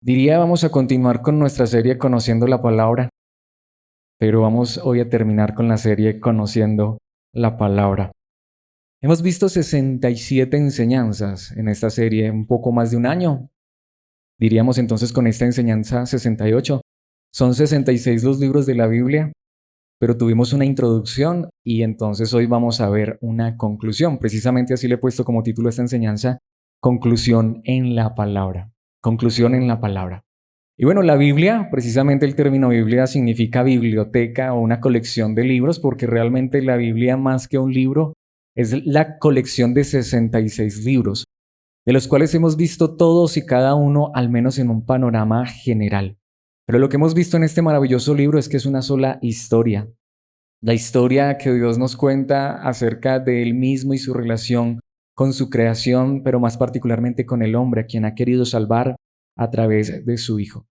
Vamos a continuar con nuestra serie Conociendo la Palabra, pero vamos hoy a terminar con la serie Conociendo la Palabra. Hemos visto 67 enseñanzas en esta serie, un poco más de un año. Diríamos entonces con esta enseñanza 68. Son 66 los libros de la Biblia, pero tuvimos una introducción y entonces hoy vamos a ver una conclusión. Precisamente así le he puesto como título a esta enseñanza, Conclusión en la Palabra. Conclusión en la Palabra. Y bueno, la Biblia, precisamente el término Biblia significa biblioteca o una colección de libros, porque realmente la Biblia más que un libro es la colección de 66 libros, de los cuales hemos visto todos y cada uno al menos en un panorama general. Pero lo que hemos visto en este maravilloso libro es que es una sola historia. La historia que Dios nos cuenta acerca de Él mismo y su relación con su creación, pero más particularmente con el hombre, a quien ha querido salvar a través de su Hijo.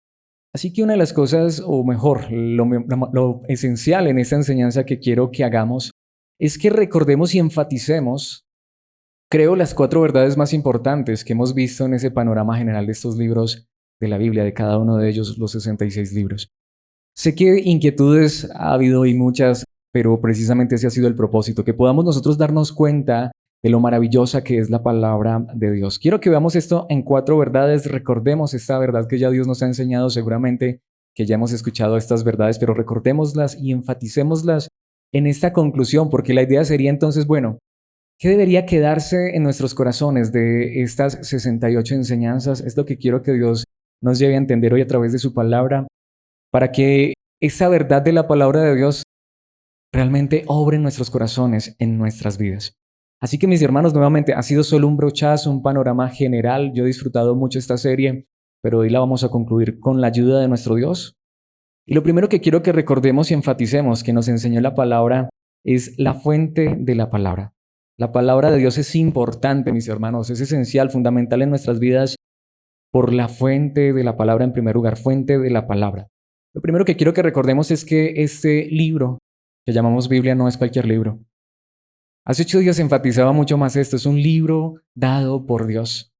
Así que una de las cosas, o mejor, lo esencial en esta enseñanza que quiero que hagamos, es que recordemos y enfaticemos, creo, las 4 verdades más importantes que hemos visto en ese panorama general de estos libros de la Biblia, de cada uno de ellos, los 66 libros. Sé que inquietudes ha habido y muchas, pero precisamente ese ha sido el propósito, que podamos nosotros darnos cuenta de lo maravillosa que es la palabra de Dios. Quiero que veamos esto en 4 verdades. Recordemos esta verdad que ya Dios nos ha enseñado, seguramente que ya hemos escuchado estas verdades, pero recordémoslas y enfaticémoslas en esta conclusión, porque la idea sería entonces, bueno, ¿qué debería quedarse en nuestros corazones de estas 68 enseñanzas? Es lo que quiero que Dios nos lleve a entender hoy a través de su palabra, para que esa verdad de la palabra de Dios realmente obre en nuestros corazones, en nuestras vidas. Así que mis hermanos, nuevamente, ha sido solo un brochazo, un panorama general. Yo he disfrutado mucho esta serie, pero hoy la vamos a concluir con la ayuda de nuestro Dios. Y lo primero que quiero que recordemos y enfaticemos que nos enseñó la palabra es la fuente de la palabra. La palabra de Dios es importante, mis hermanos, es esencial, fundamental en nuestras vidas por la fuente de la palabra en primer lugar, fuente de la palabra. Lo primero que quiero que recordemos es que este libro que llamamos Biblia no es cualquier libro. Hace 8 días enfatizaba mucho más esto, es un libro dado por Dios.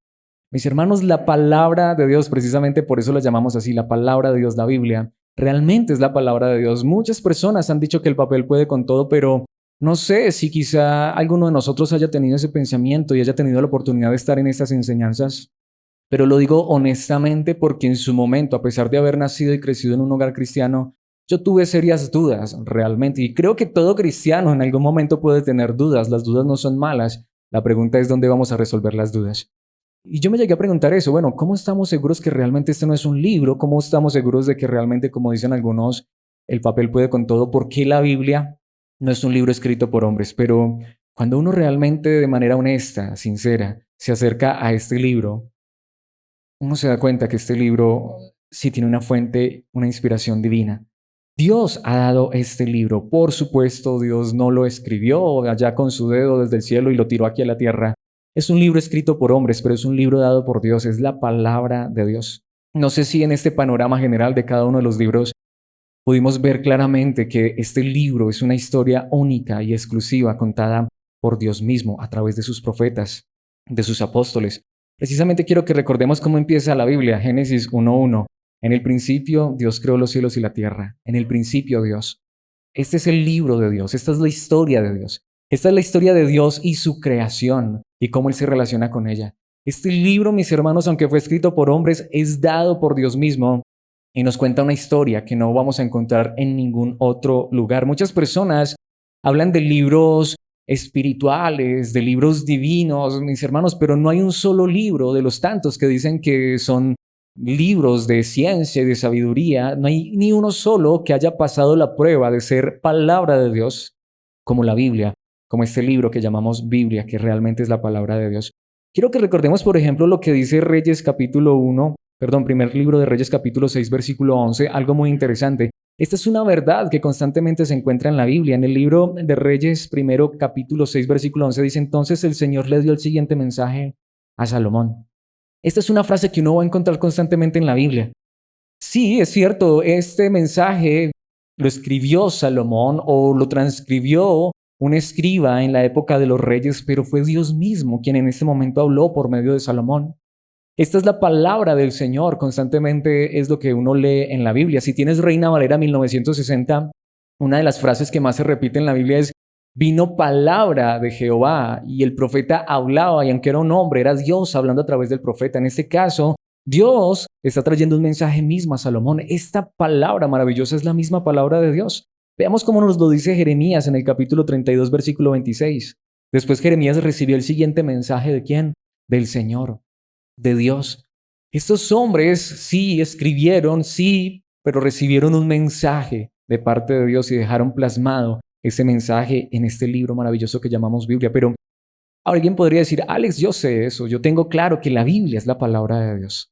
Mis hermanos, la palabra de Dios, precisamente por eso la llamamos así, la palabra de Dios, la Biblia, realmente es la palabra de Dios. Muchas personas han dicho que el papel puede con todo, pero no sé si quizá alguno de nosotros haya tenido ese pensamiento y haya tenido la oportunidad de estar en estas enseñanzas. Pero lo digo honestamente porque en su momento, a pesar de haber nacido y crecido en un hogar cristiano, yo tuve serias dudas realmente. Y creo que todo cristiano en algún momento puede tener dudas. Las dudas no son malas. La pregunta es dónde vamos a resolver las dudas. Y yo me llegué a preguntar eso. Bueno, ¿cómo estamos seguros que realmente este no es un libro? ¿Cómo estamos seguros de que realmente, como dicen algunos, el papel puede con todo? ¿Por qué la Biblia no es un libro escrito por hombres? Pero cuando uno realmente de manera honesta, sincera, se acerca a este libro, uno se da cuenta que este libro sí tiene una fuente, una inspiración divina. Dios ha dado este libro. Por supuesto, Dios no lo escribió allá con su dedo desde el cielo y lo tiró aquí a la tierra. Es un libro escrito por hombres, pero es un libro dado por Dios. Es la palabra de Dios. No sé si en este panorama general de cada uno de los libros pudimos ver claramente que este libro es una historia única y exclusiva contada por Dios mismo a través de sus profetas, de sus apóstoles. Precisamente quiero que recordemos cómo empieza la Biblia, Génesis 1:1. En el principio Dios creó los cielos y la tierra. En el principio Dios. Este es el libro de Dios, esta es la historia de Dios. Esta es la historia de Dios y su creación y cómo Él se relaciona con ella. Este libro, mis hermanos, aunque fue escrito por hombres, es dado por Dios mismo y nos cuenta una historia que no vamos a encontrar en ningún otro lugar. Muchas personas hablan de libros espirituales, de libros divinos, mis hermanos, pero no hay un solo libro de los tantos que dicen que son libros de ciencia y de sabiduría. No hay ni uno solo que haya pasado la prueba de ser palabra de Dios, como la Biblia, como este libro que llamamos Biblia, que realmente es la palabra de Dios. Quiero que recordemos, por ejemplo, lo que dice Reyes capítulo 1, primer libro de Reyes capítulo 6, versículo 11, algo muy interesante. Esta es una verdad que constantemente se encuentra en la Biblia. En el libro de Reyes, primero capítulo 6, versículo 11, dice: entonces el Señor le dio el siguiente mensaje a Salomón. Esta es una frase que uno va a encontrar constantemente en la Biblia. Sí, es cierto, este mensaje lo escribió Salomón o lo transcribió un escriba en la época de los reyes, pero fue Dios mismo quien en este momento habló por medio de Salomón. Esta es la palabra del Señor, constantemente es lo que uno lee en la Biblia. Si tienes Reina Valera 1960, una de las frases que más se repite en la Biblia es: vino palabra de Jehová, y el profeta hablaba, y aunque era un hombre, era Dios hablando a través del profeta. En este caso, Dios está trayendo un mensaje mismo a Salomón. Esta palabra maravillosa es la misma palabra de Dios. Veamos cómo nos lo dice Jeremías en el capítulo 32, versículo 26. Después Jeremías recibió el siguiente mensaje: ¿de quién? Del Señor, de Dios. Estos hombres sí escribieron, sí, pero recibieron un mensaje de parte de Dios y dejaron plasmado ese mensaje en este libro maravilloso que llamamos Biblia. Pero alguien podría decir: Alex, yo sé eso, yo tengo claro que la Biblia es la palabra de Dios.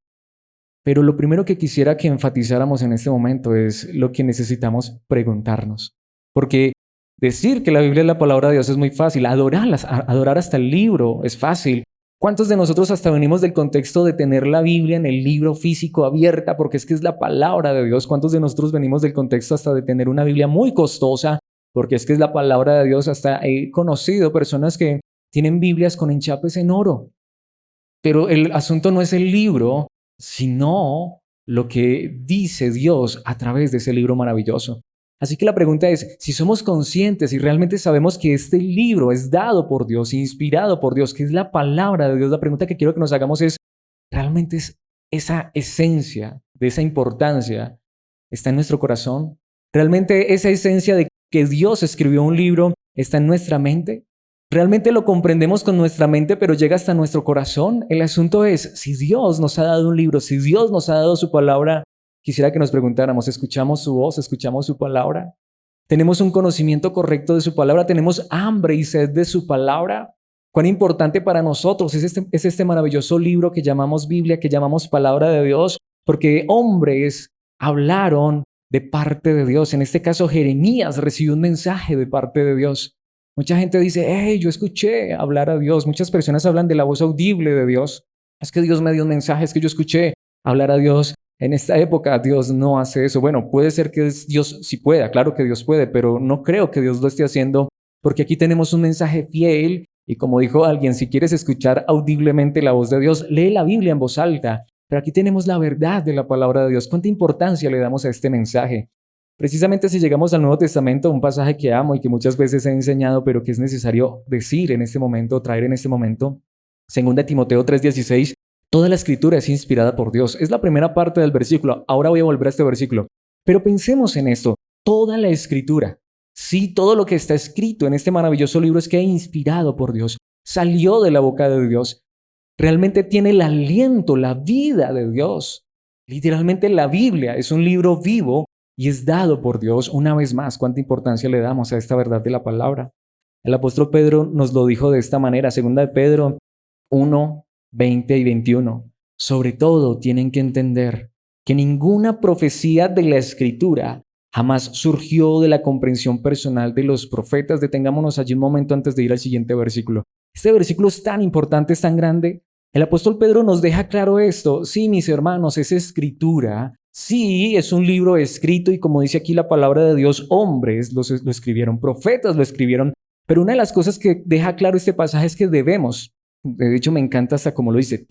Pero lo primero que quisiera que enfatizáramos en este momento es lo que necesitamos preguntarnos. Porque decir que la Biblia es la palabra de Dios es muy fácil, adorar hasta el libro es fácil. ¿Cuántos de nosotros hasta venimos del contexto de tener la Biblia en el libro físico abierta porque es que es la palabra de Dios? ¿Cuántos de nosotros venimos del contexto hasta de tener una Biblia muy costosa porque es que es la palabra de Dios? Hasta he conocido personas que tienen Biblias con enchapes en oro. Pero el asunto no es el libro, sino lo que dice Dios a través de ese libro maravilloso. Así que la pregunta es, si somos conscientes y realmente sabemos que este libro es dado por Dios, inspirado por Dios, que es la palabra de Dios, la pregunta que quiero que nos hagamos es, ¿realmente es esa esencia de esa importancia está en nuestro corazón? ¿Realmente esa esencia de que Dios escribió un libro está en nuestra mente? ¿Realmente lo comprendemos con nuestra mente, pero llega hasta nuestro corazón? El asunto es, si Dios nos ha dado un libro, si Dios nos ha dado su palabra, quisiera que nos preguntáramos, ¿escuchamos su voz? ¿Escuchamos su palabra? ¿Tenemos un conocimiento correcto de su palabra? ¿Tenemos hambre y sed de su palabra? ¿Cuán importante para nosotros es este maravilloso libro que llamamos Biblia, que llamamos palabra de Dios? Porque hombres hablaron de parte de Dios. En este caso, Jeremías recibió un mensaje de parte de Dios. Mucha gente dice: hey, yo escuché hablar a Dios. Muchas personas hablan de la voz audible de Dios. Es que Dios me dio un mensaje, es que yo escuché hablar a Dios. En esta época Dios no hace eso. Bueno, puede ser que Dios sí pueda, claro que Dios puede, pero no creo que Dios lo esté haciendo, porque aquí tenemos un mensaje fiel. Y como dijo alguien, si quieres escuchar audiblemente la voz de Dios, lee la Biblia en voz alta. Pero aquí tenemos la verdad de la palabra de Dios. ¿Cuánta importancia le damos a este mensaje? Precisamente si llegamos al Nuevo Testamento, un pasaje que amo y que muchas veces he enseñado, pero que es necesario decir en este momento, traer en este momento, 2 Timoteo 3:16, toda la escritura es inspirada por Dios. Es la primera parte del versículo. Ahora voy a volver a este versículo. Pero pensemos en esto, toda la escritura, sí, todo lo que está escrito en este maravilloso libro es que es inspirado por Dios, salió de la boca de Dios, realmente tiene el aliento, la vida de Dios. Literalmente la Biblia es un libro vivo y es dado por Dios. Una vez más, cuánta importancia le damos a esta verdad de la palabra. El apóstol Pedro nos lo dijo de esta manera, 2 de Pedro 1, 20 y 21. Sobre todo tienen que entender que ninguna profecía de la Escritura jamás surgió de la comprensión personal de los profetas. Detengámonos allí un momento antes de ir al siguiente versículo. Este versículo es tan importante, es tan grande. El apóstol Pedro nos deja claro esto. Sí, mis hermanos, es escritura. Sí, es un libro escrito y como dice aquí la palabra de Dios, hombres lo escribieron, profetas lo escribieron. Pero una de las cosas que deja claro este pasaje es que debemos, de hecho me encanta hasta como lo dice,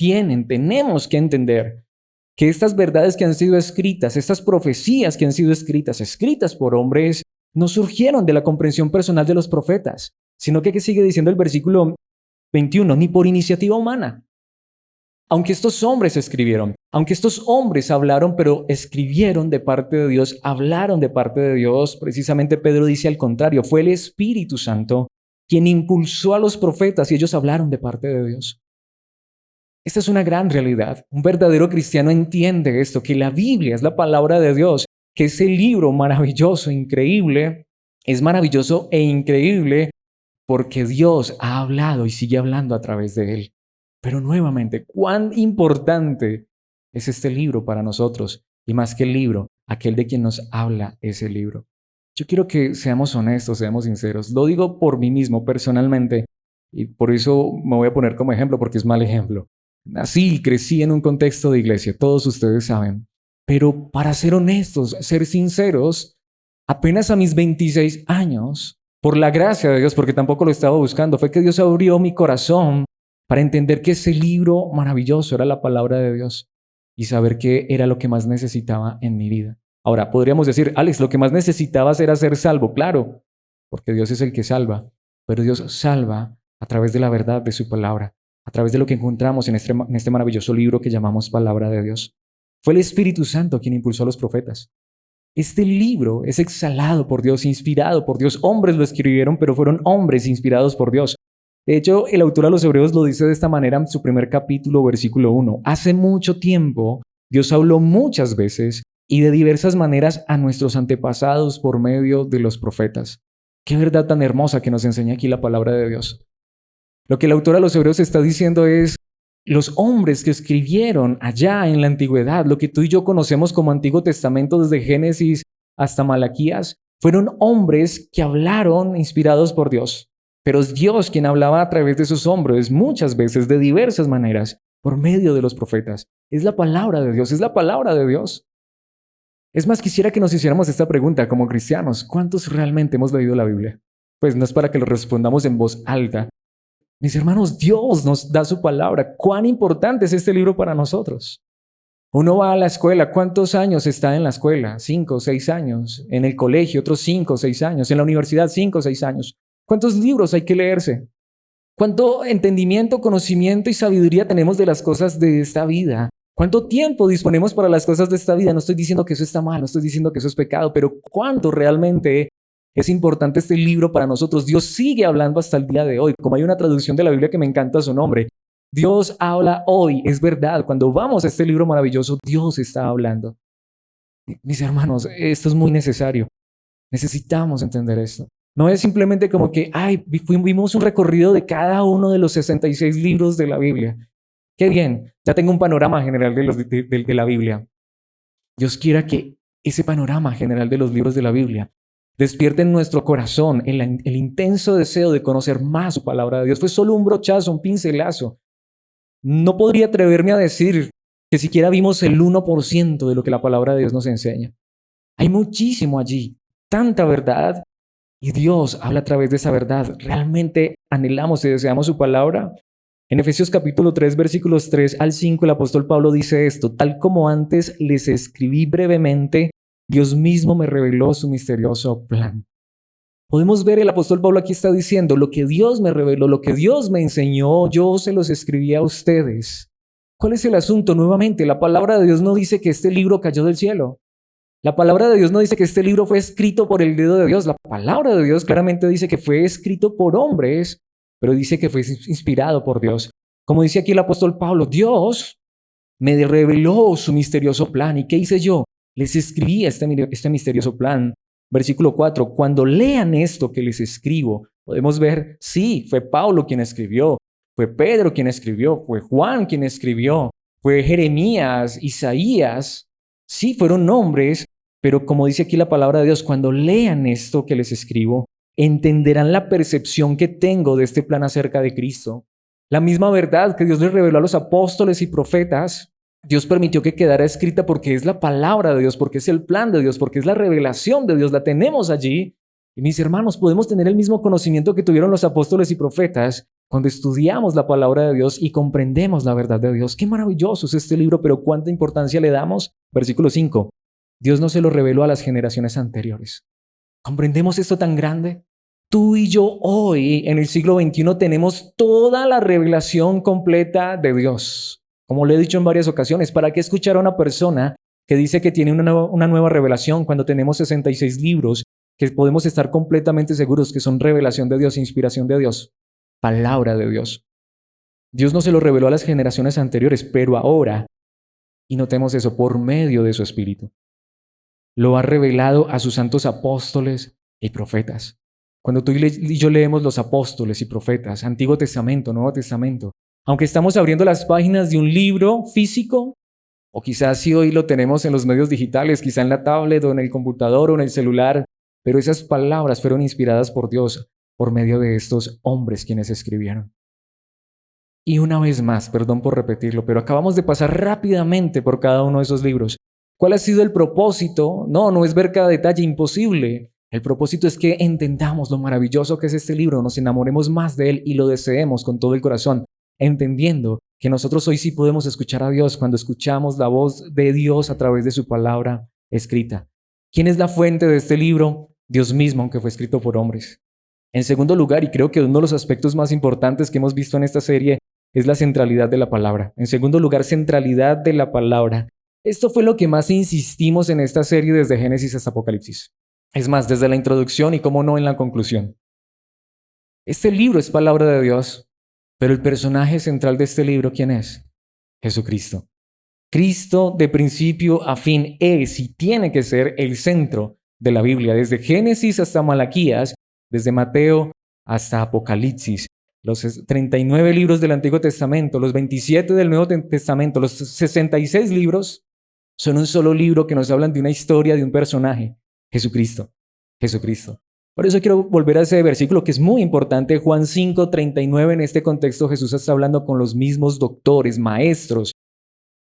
tenemos que entender que estas verdades que han sido escritas, estas profecías que han sido escritas por hombres, no surgieron de la comprensión personal de los profetas, sino que sigue diciendo el versículo 21, ni por iniciativa humana. Aunque estos hombres escribieron, aunque estos hombres hablaron, pero escribieron de parte de Dios, hablaron de parte de Dios, precisamente Pedro dice al contrario, fue el Espíritu Santo quien impulsó a los profetas y ellos hablaron de parte de Dios. Esta es una gran realidad. Un verdadero cristiano entiende esto, que la Biblia es la palabra de Dios, que ese libro maravilloso, increíble, es maravilloso e increíble porque Dios ha hablado y sigue hablando a través de él. Pero nuevamente, cuán importante es este libro para nosotros. Y más que el libro, aquel de quien nos habla ese libro. Yo quiero que seamos honestos, seamos sinceros. Lo digo por mí mismo, personalmente. Y por eso me voy a poner como ejemplo, porque es mal ejemplo. Nací y crecí en un contexto de iglesia, todos ustedes saben. Pero para ser honestos, ser sinceros, apenas a mis 26 años, por la gracia de Dios, porque tampoco lo estaba buscando, fue que Dios abrió mi corazón para entender que ese libro maravilloso era la palabra de Dios y saber qué era lo que más necesitaba en mi vida. Ahora, podríamos decir, Alex, lo que más necesitabas era ser salvo, claro, porque Dios es el que salva, pero Dios salva a través de la verdad de su palabra, a través de lo que encontramos en este maravilloso libro que llamamos Palabra de Dios. Fue el Espíritu Santo quien impulsó a los profetas. Este libro es exhalado por Dios, inspirado por Dios. Hombres lo escribieron, pero fueron hombres inspirados por Dios. De hecho, el autor a los Hebreos lo dice de esta manera en su primer capítulo, versículo 1. Hace mucho tiempo, Dios habló muchas veces y de diversas maneras a nuestros antepasados por medio de los profetas. Qué verdad tan hermosa que nos enseña aquí la palabra de Dios. Lo que el autor a los Hebreos está diciendo es, los hombres que escribieron allá en la antigüedad, lo que tú y yo conocemos como Antiguo Testamento desde Génesis hasta Malaquías, fueron hombres que hablaron inspirados por Dios. Pero es Dios quien hablaba a través de esos hombres muchas veces, de diversas maneras, por medio de los profetas. Es la palabra de Dios, es la palabra de Dios. Es más, quisiera que nos hiciéramos esta pregunta como cristianos. ¿Cuántos realmente hemos leído la Biblia? Pues no es para que lo respondamos en voz alta. Mis hermanos, Dios nos da su palabra. ¿Cuán importante es este libro para nosotros? Uno va a la escuela. ¿Cuántos años está en la escuela? 5 o 6 años. En el colegio, otros 5 o 6 años. En la universidad, 5 o 6 años. ¿Cuántos libros hay que leerse? ¿Cuánto entendimiento, conocimiento y sabiduría tenemos de las cosas de esta vida? ¿Cuánto tiempo disponemos para las cosas de esta vida? No estoy diciendo que eso está mal, no estoy diciendo que eso es pecado, pero ¿cuánto realmente es importante este libro para nosotros? Dios sigue hablando hasta el día de hoy. Como hay una traducción de la Biblia que me encanta su nombre. Dios habla hoy, es verdad. Cuando vamos a este libro maravilloso, Dios está hablando. Mis hermanos, esto es muy necesario. Necesitamos entender esto. No es simplemente como que, vimos un recorrido de cada uno de los 66 libros de la Biblia. Qué bien, ya tengo un panorama general de la Biblia. Dios quiera que ese panorama general de los libros de la Biblia despierte en nuestro corazón el intenso deseo de conocer más su palabra de Dios. Fue solo un brochazo, un pincelazo. No podría atreverme a decir que siquiera vimos el 1% de lo que la palabra de Dios nos enseña. Hay muchísimo allí, tanta verdad, y Dios habla a través de esa verdad. ¿Realmente anhelamos y deseamos su palabra? En Efesios capítulo 3, versículos 3 al 5, el apóstol Pablo dice esto: tal como antes les escribí brevemente, Dios mismo me reveló su misterioso plan. Podemos ver, el apóstol Pablo aquí está diciendo, lo que Dios me reveló, lo que Dios me enseñó, yo se los escribí a ustedes. ¿Cuál es el asunto? Nuevamente, la palabra de Dios no dice que este libro cayó del cielo. La palabra de Dios no dice que este libro fue escrito por el dedo de Dios. La palabra de Dios claramente dice que fue escrito por hombres, pero dice que fue inspirado por Dios. Como dice aquí el apóstol Pablo, Dios me reveló su misterioso plan. ¿Y qué hice yo? Les escribí este misterioso plan. Versículo 4, cuando lean esto que les escribo, podemos ver, sí, fue Pablo quien escribió, fue Pedro quien escribió, fue Juan quien escribió, fue Jeremías, Isaías. Sí, fueron nombres, pero como dice aquí la palabra de Dios, cuando lean esto que les escribo, entenderán la percepción que tengo de este plan acerca de Cristo. La misma verdad que Dios les reveló a los apóstoles y profetas, Dios permitió que quedara escrita porque es la palabra de Dios, porque es el plan de Dios, porque es la revelación de Dios, la tenemos allí. Y mis hermanos, podemos tener el mismo conocimiento que tuvieron los apóstoles y profetas cuando estudiamos la palabra de Dios y comprendemos la verdad de Dios. Qué maravilloso es este libro, pero ¿cuánta importancia le damos? Versículo 5. Dios no se lo reveló a las generaciones anteriores. ¿Comprendemos esto tan grande? Tú y yo hoy, en el siglo XXI, tenemos toda la revelación completa de Dios. Como le he dicho en varias ocasiones, ¿para qué escuchar a una persona que dice que tiene una nueva revelación cuando tenemos 66 libros que podemos estar completamente seguros que son revelación de Dios, inspiración de Dios, palabra de Dios? Dios no se lo reveló a las generaciones anteriores, pero ahora, y notemos eso, por medio de su Espíritu, lo ha revelado a sus santos apóstoles y profetas. Cuando tú y yo leemos los apóstoles y profetas, Antiguo Testamento, Nuevo Testamento, aunque estamos abriendo las páginas de un libro físico, o quizás si hoy lo tenemos en los medios digitales, quizá en la tablet o en el computador o en el celular, pero esas palabras fueron inspiradas por Dios por medio de estos hombres quienes escribieron. Y una vez más, perdón por repetirlo, pero acabamos de pasar rápidamente por cada uno de esos libros. ¿Cuál ha sido el propósito? No es ver cada detalle, imposible. El propósito es que entendamos lo maravilloso que es este libro, nos enamoremos más de él y lo deseemos con todo el corazón. entendiendo que nosotros hoy sí podemos escuchar a Dios cuando escuchamos la voz de Dios a través de su palabra escrita. ¿Quién es la fuente de este libro? Dios mismo, aunque fue escrito por hombres. En segundo lugar, y creo que uno de los aspectos más importantes que hemos visto en esta serie es la centralidad de la palabra. En segundo lugar, centralidad de la palabra. Esto fue lo que más insistimos en esta serie desde Génesis hasta Apocalipsis. Es más, desde la introducción y cómo no en la conclusión. Este libro es palabra de Dios, pero el personaje central de este libro, ¿quién es? Jesucristo. Cristo de principio a fin es y tiene que ser el centro de la Biblia, desde Génesis hasta Malaquías, desde Mateo hasta Apocalipsis. Los 39 libros del Antiguo Testamento, los 27 del Nuevo Testamento, los 66 libros son un solo libro que nos hablan de una historia, de un personaje, Jesucristo. Jesucristo. Por eso quiero volver a ese versículo que es muy importante, Juan 5:39. En este contexto Jesús está hablando con los mismos doctores, maestros,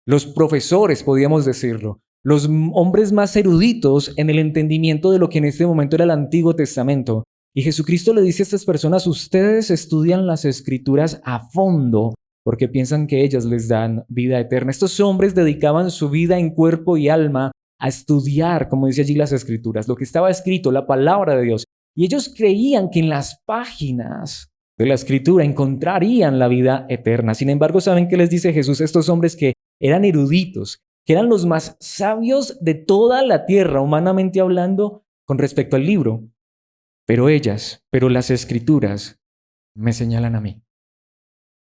los profesores, podríamos decirlo, los hombres más eruditos en el entendimiento de lo que en este momento era el Antiguo Testamento. Y Jesucristo le dice a estas personas: ustedes estudian las Escrituras a fondo porque piensan que ellas les dan vida eterna. Estos hombres dedicaban su vida en cuerpo y alma a estudiar, como dice allí, las Escrituras, lo que estaba escrito, la palabra de Dios. Y ellos creían que en las páginas de la Escritura encontrarían la vida eterna. Sin embargo, ¿saben qué les dice Jesús a estos hombres que eran eruditos, que eran los más sabios de toda la tierra, humanamente hablando, con respecto al libro? Pero las Escrituras me señalan a mí.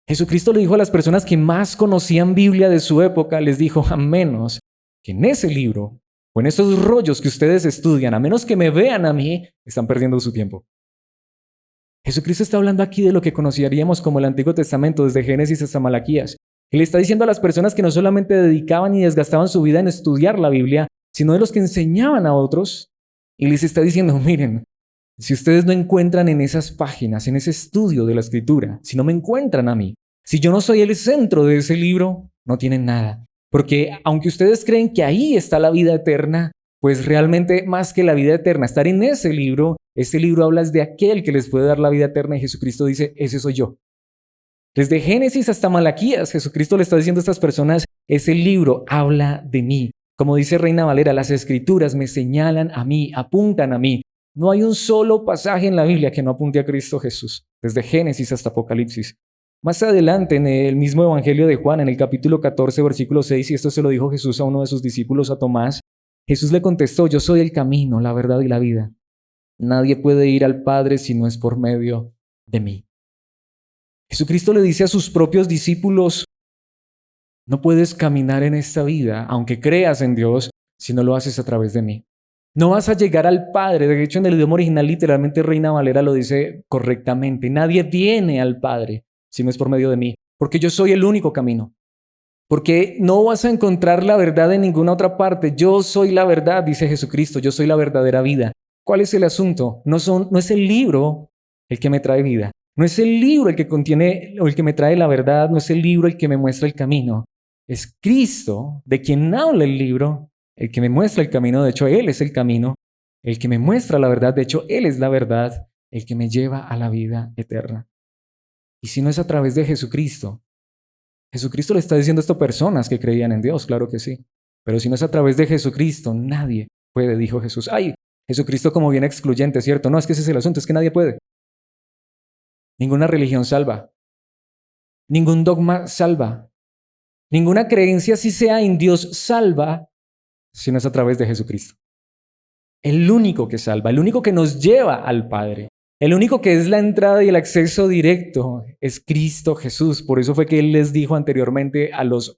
Jesucristo le dijo a las personas que más conocían Biblia de su época, les dijo: a menos que en ese libro o en esos rollos que ustedes estudian, a menos que me vean a mí, están perdiendo su tiempo. Jesucristo está hablando aquí de lo que conoceríamos como el Antiguo Testamento, desde Génesis hasta Malaquías. Él está diciendo a las personas que no solamente dedicaban y desgastaban su vida en estudiar la Biblia, sino de los que enseñaban a otros. Y les está diciendo: miren, si ustedes no encuentran en esas páginas, en ese estudio de la Escritura, si no me encuentran a mí, si yo no soy el centro de ese libro, no tienen nada. Porque aunque ustedes creen que ahí está la vida eterna, pues realmente más que la vida eterna, estar en ese libro habla de aquel que les puede dar la vida eterna, y Jesucristo dice: ese soy yo. Desde Génesis hasta Malaquías, Jesucristo le está diciendo a estas personas: ese libro habla de mí. Como dice Reina Valera, las Escrituras me señalan a mí, apuntan a mí. No hay un solo pasaje en la Biblia que no apunte a Cristo Jesús, desde Génesis hasta Apocalipsis. Más adelante, en el mismo Evangelio de Juan, en el capítulo 14, versículo 6, y esto se lo dijo Jesús a uno de sus discípulos, a Tomás, Jesús le contestó: yo soy el camino, la verdad y la vida. Nadie puede ir al Padre si no es por medio de mí. Jesucristo le dice a sus propios discípulos: no puedes caminar en esta vida, aunque creas en Dios, si no lo haces a través de mí. No vas a llegar al Padre. De hecho, en el idioma original, literalmente, Reina Valera lo dice correctamente: nadie viene al Padre si no es por medio de mí, porque yo soy el único camino. Porque no vas a encontrar la verdad en ninguna otra parte. Yo soy la verdad, dice Jesucristo. Yo soy la verdadera vida. ¿Cuál es el asunto? No es el libro el que me trae vida. No es el libro el que contiene o el que me trae la verdad. No es el libro el que me muestra el camino. Es Cristo, de quien habla el libro, el que me muestra el camino. De hecho, Él es el camino. El que me muestra la verdad. De hecho, Él es la verdad. El que me lleva a la vida eterna. Y si no es a través de Jesucristo, Jesucristo le está diciendo esto a personas que creían en Dios, claro que sí. Pero si no es a través de Jesucristo, nadie puede, dijo Jesús. Ay, Jesucristo como bien excluyente, ¿cierto? No, es que ese es el asunto, es que nadie puede. Ninguna religión salva. Ningún dogma salva. Ninguna creencia, si sea en Dios, salva si no es a través de Jesucristo. El único que salva, el único que nos lleva al Padre, el único que es la entrada y el acceso directo es Cristo Jesús. Por eso fue que Él les dijo anteriormente a los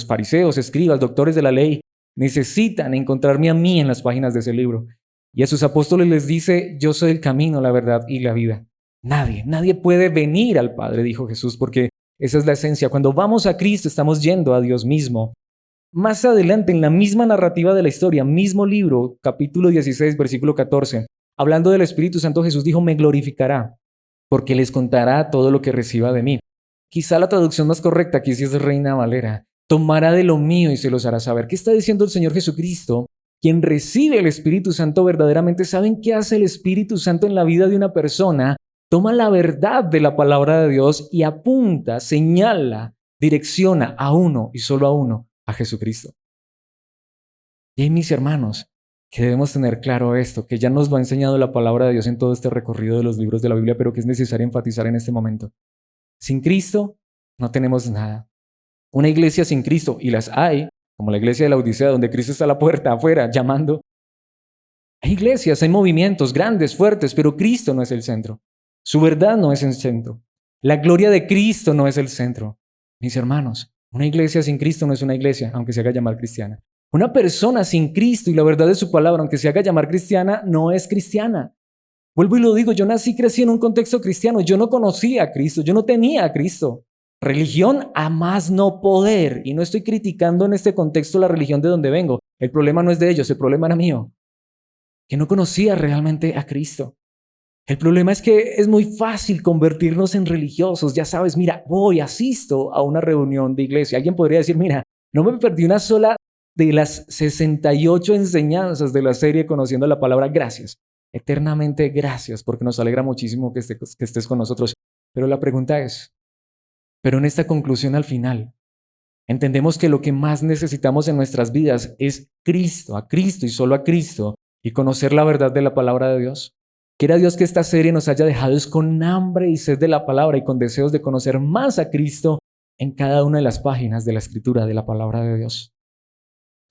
fariseos, escribas, doctores de la ley: necesitan encontrarme a mí en las páginas de ese libro. Y a sus apóstoles les dice: yo soy el camino, la verdad y la vida. Nadie puede venir al Padre, dijo Jesús, porque esa es la esencia. Cuando vamos a Cristo, estamos yendo a Dios mismo. Más adelante, en la misma narrativa de la historia, mismo libro, capítulo 16, versículo 14, hablando del Espíritu Santo, Jesús dijo: me glorificará, porque les contará todo lo que reciba de mí. Quizá la traducción más correcta aquí sí es Reina Valera: tomará de lo mío y se los hará saber. ¿Qué está diciendo el Señor Jesucristo? Quien recibe el Espíritu Santo verdaderamente, ¿saben qué hace el Espíritu Santo en la vida de una persona? toma la verdad de la palabra de Dios y apunta, señala, direcciona a uno y solo a uno, a Jesucristo. Y ahí, mis hermanos, que debemos tener claro esto, que ya nos lo ha enseñado la palabra de Dios en todo este recorrido de los libros de la Biblia, pero que es necesario enfatizar en este momento. Sin Cristo no tenemos nada. Una iglesia sin Cristo, y las hay, como la iglesia de la Odisea, donde Cristo está a la puerta afuera llamando. Hay iglesias, hay movimientos grandes, fuertes, pero Cristo no es el centro. Su verdad no es el centro. La gloria de Cristo no es el centro. Mis hermanos, una iglesia sin Cristo no es una iglesia, aunque se haga llamar cristiana. Una persona sin Cristo y la verdad de su palabra, aunque se haga llamar cristiana, no es cristiana. Vuelvo y lo digo, yo nací y crecí en un contexto cristiano. Yo no conocía a Cristo, yo no tenía a Cristo. Religión a más no poder. Y no estoy criticando en este contexto la religión de donde vengo. El problema no es de ellos, el problema era mío. Que no conocía realmente a Cristo. El problema es que es muy fácil convertirnos en religiosos. Ya sabes, mira, asisto a una reunión de iglesia. Alguien podría decir, mira, no me perdí una sola de las 68 enseñanzas de la serie Conociendo la Palabra. Gracias. Eternamente gracias, porque nos alegra muchísimo que estés con nosotros. Pero la pregunta es, pero en esta conclusión al final, entendemos que lo que más necesitamos en nuestras vidas es Cristo, a Cristo y solo a Cristo, y conocer la verdad de la palabra de Dios. Quiera Dios que esta serie nos haya dejado con hambre y sed de la palabra y con deseos de conocer más a Cristo en cada una de las páginas de la Escritura de la palabra de Dios.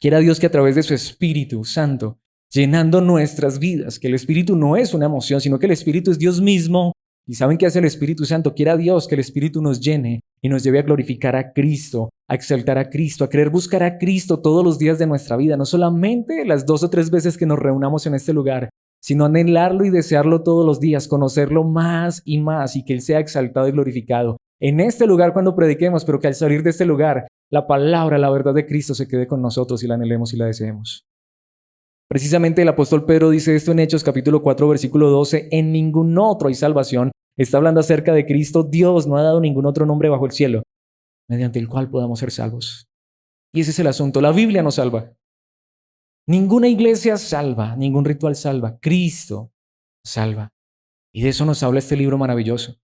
Quiera Dios que a través de su Espíritu Santo, llenando nuestras vidas, que el Espíritu no es una emoción, sino que el Espíritu es Dios mismo. ¿Y saben qué hace el Espíritu Santo? Quiera Dios que el Espíritu nos llene y nos lleve a glorificar a Cristo, a exaltar a Cristo, a querer buscar a Cristo todos los días de nuestra vida, no solamente las 2 o 3 veces que nos reunamos en este lugar, sino anhelarlo y desearlo todos los días, conocerlo más y más y que Él sea exaltado y glorificado en este lugar cuando prediquemos, pero que al salir de este lugar, la palabra, la verdad de Cristo se quede con nosotros y la anhelemos y la deseemos. Precisamente el apóstol Pedro dice esto en Hechos capítulo 4, versículo 12, en ningún otro hay salvación. Está hablando acerca de Cristo. Dios no ha dado ningún otro nombre bajo el cielo mediante el cual podamos ser salvos. Y ese es el asunto. La Biblia nos salva. Ninguna iglesia salva, ningún ritual salva. Cristo salva. Y de eso nos habla este libro maravilloso.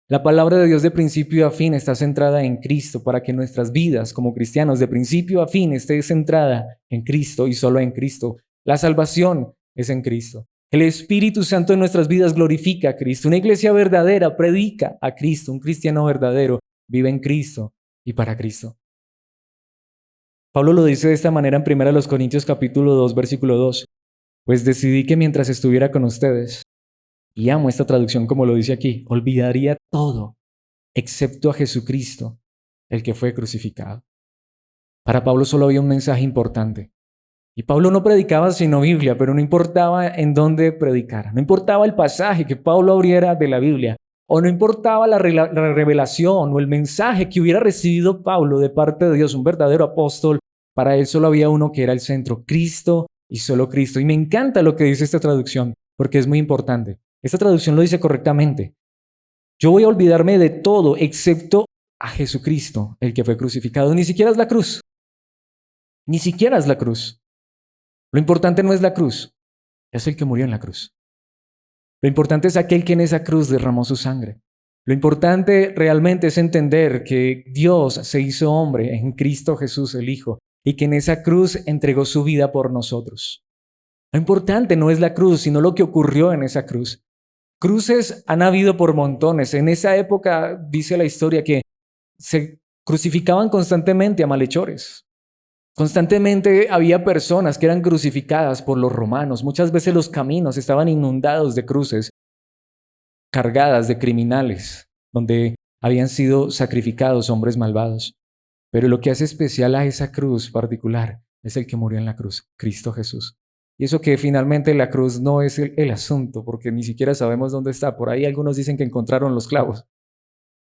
La palabra de Dios de principio a fin está centrada en Cristo para que nuestras vidas como cristianos de principio a fin esté centrada en Cristo y solo en Cristo. La salvación es en Cristo. El Espíritu Santo en nuestras vidas glorifica a Cristo. Una iglesia verdadera predica a Cristo. Un cristiano verdadero vive en Cristo y para Cristo. Pablo lo dice de esta manera en 1 Corintios capítulo 2, versículo 2. Pues decidí que mientras estuviera con ustedes, y amo esta traducción como lo dice aquí, olvidaría todo, excepto a Jesucristo, el que fue crucificado. Para Pablo solo había un mensaje importante. Y Pablo no predicaba sino Biblia, pero no importaba en dónde predicara. No importaba el pasaje que Pablo abriera de la Biblia, o no importaba la revelación o el mensaje que hubiera recibido Pablo de parte de Dios, un verdadero apóstol. Para él solo había uno que era el centro, Cristo y solo Cristo. Y me encanta lo que dice esta traducción, porque es muy importante. Esta traducción lo dice correctamente. Yo voy a olvidarme de todo excepto a Jesucristo, el que fue crucificado. Ni siquiera es la cruz. Ni siquiera es la cruz. Lo importante no es la cruz, es el que murió en la cruz. Lo importante es aquel que en esa cruz derramó su sangre. Lo importante realmente es entender que Dios se hizo hombre en Cristo Jesús el Hijo y que en esa cruz entregó su vida por nosotros. Lo importante no es la cruz, sino lo que ocurrió en esa cruz. Cruces han habido por montones. En esa época dice la historia que se crucificaban constantemente a malhechores. Constantemente había personas que eran crucificadas por los romanos. Muchas veces los caminos estaban inundados de cruces cargadas de criminales, donde habían sido sacrificados hombres malvados. Pero lo que hace especial a esa cruz particular es el que murió en la cruz, Cristo Jesús. Y eso que finalmente la cruz no es el asunto, porque ni siquiera sabemos dónde está. Por ahí algunos dicen que encontraron los clavos.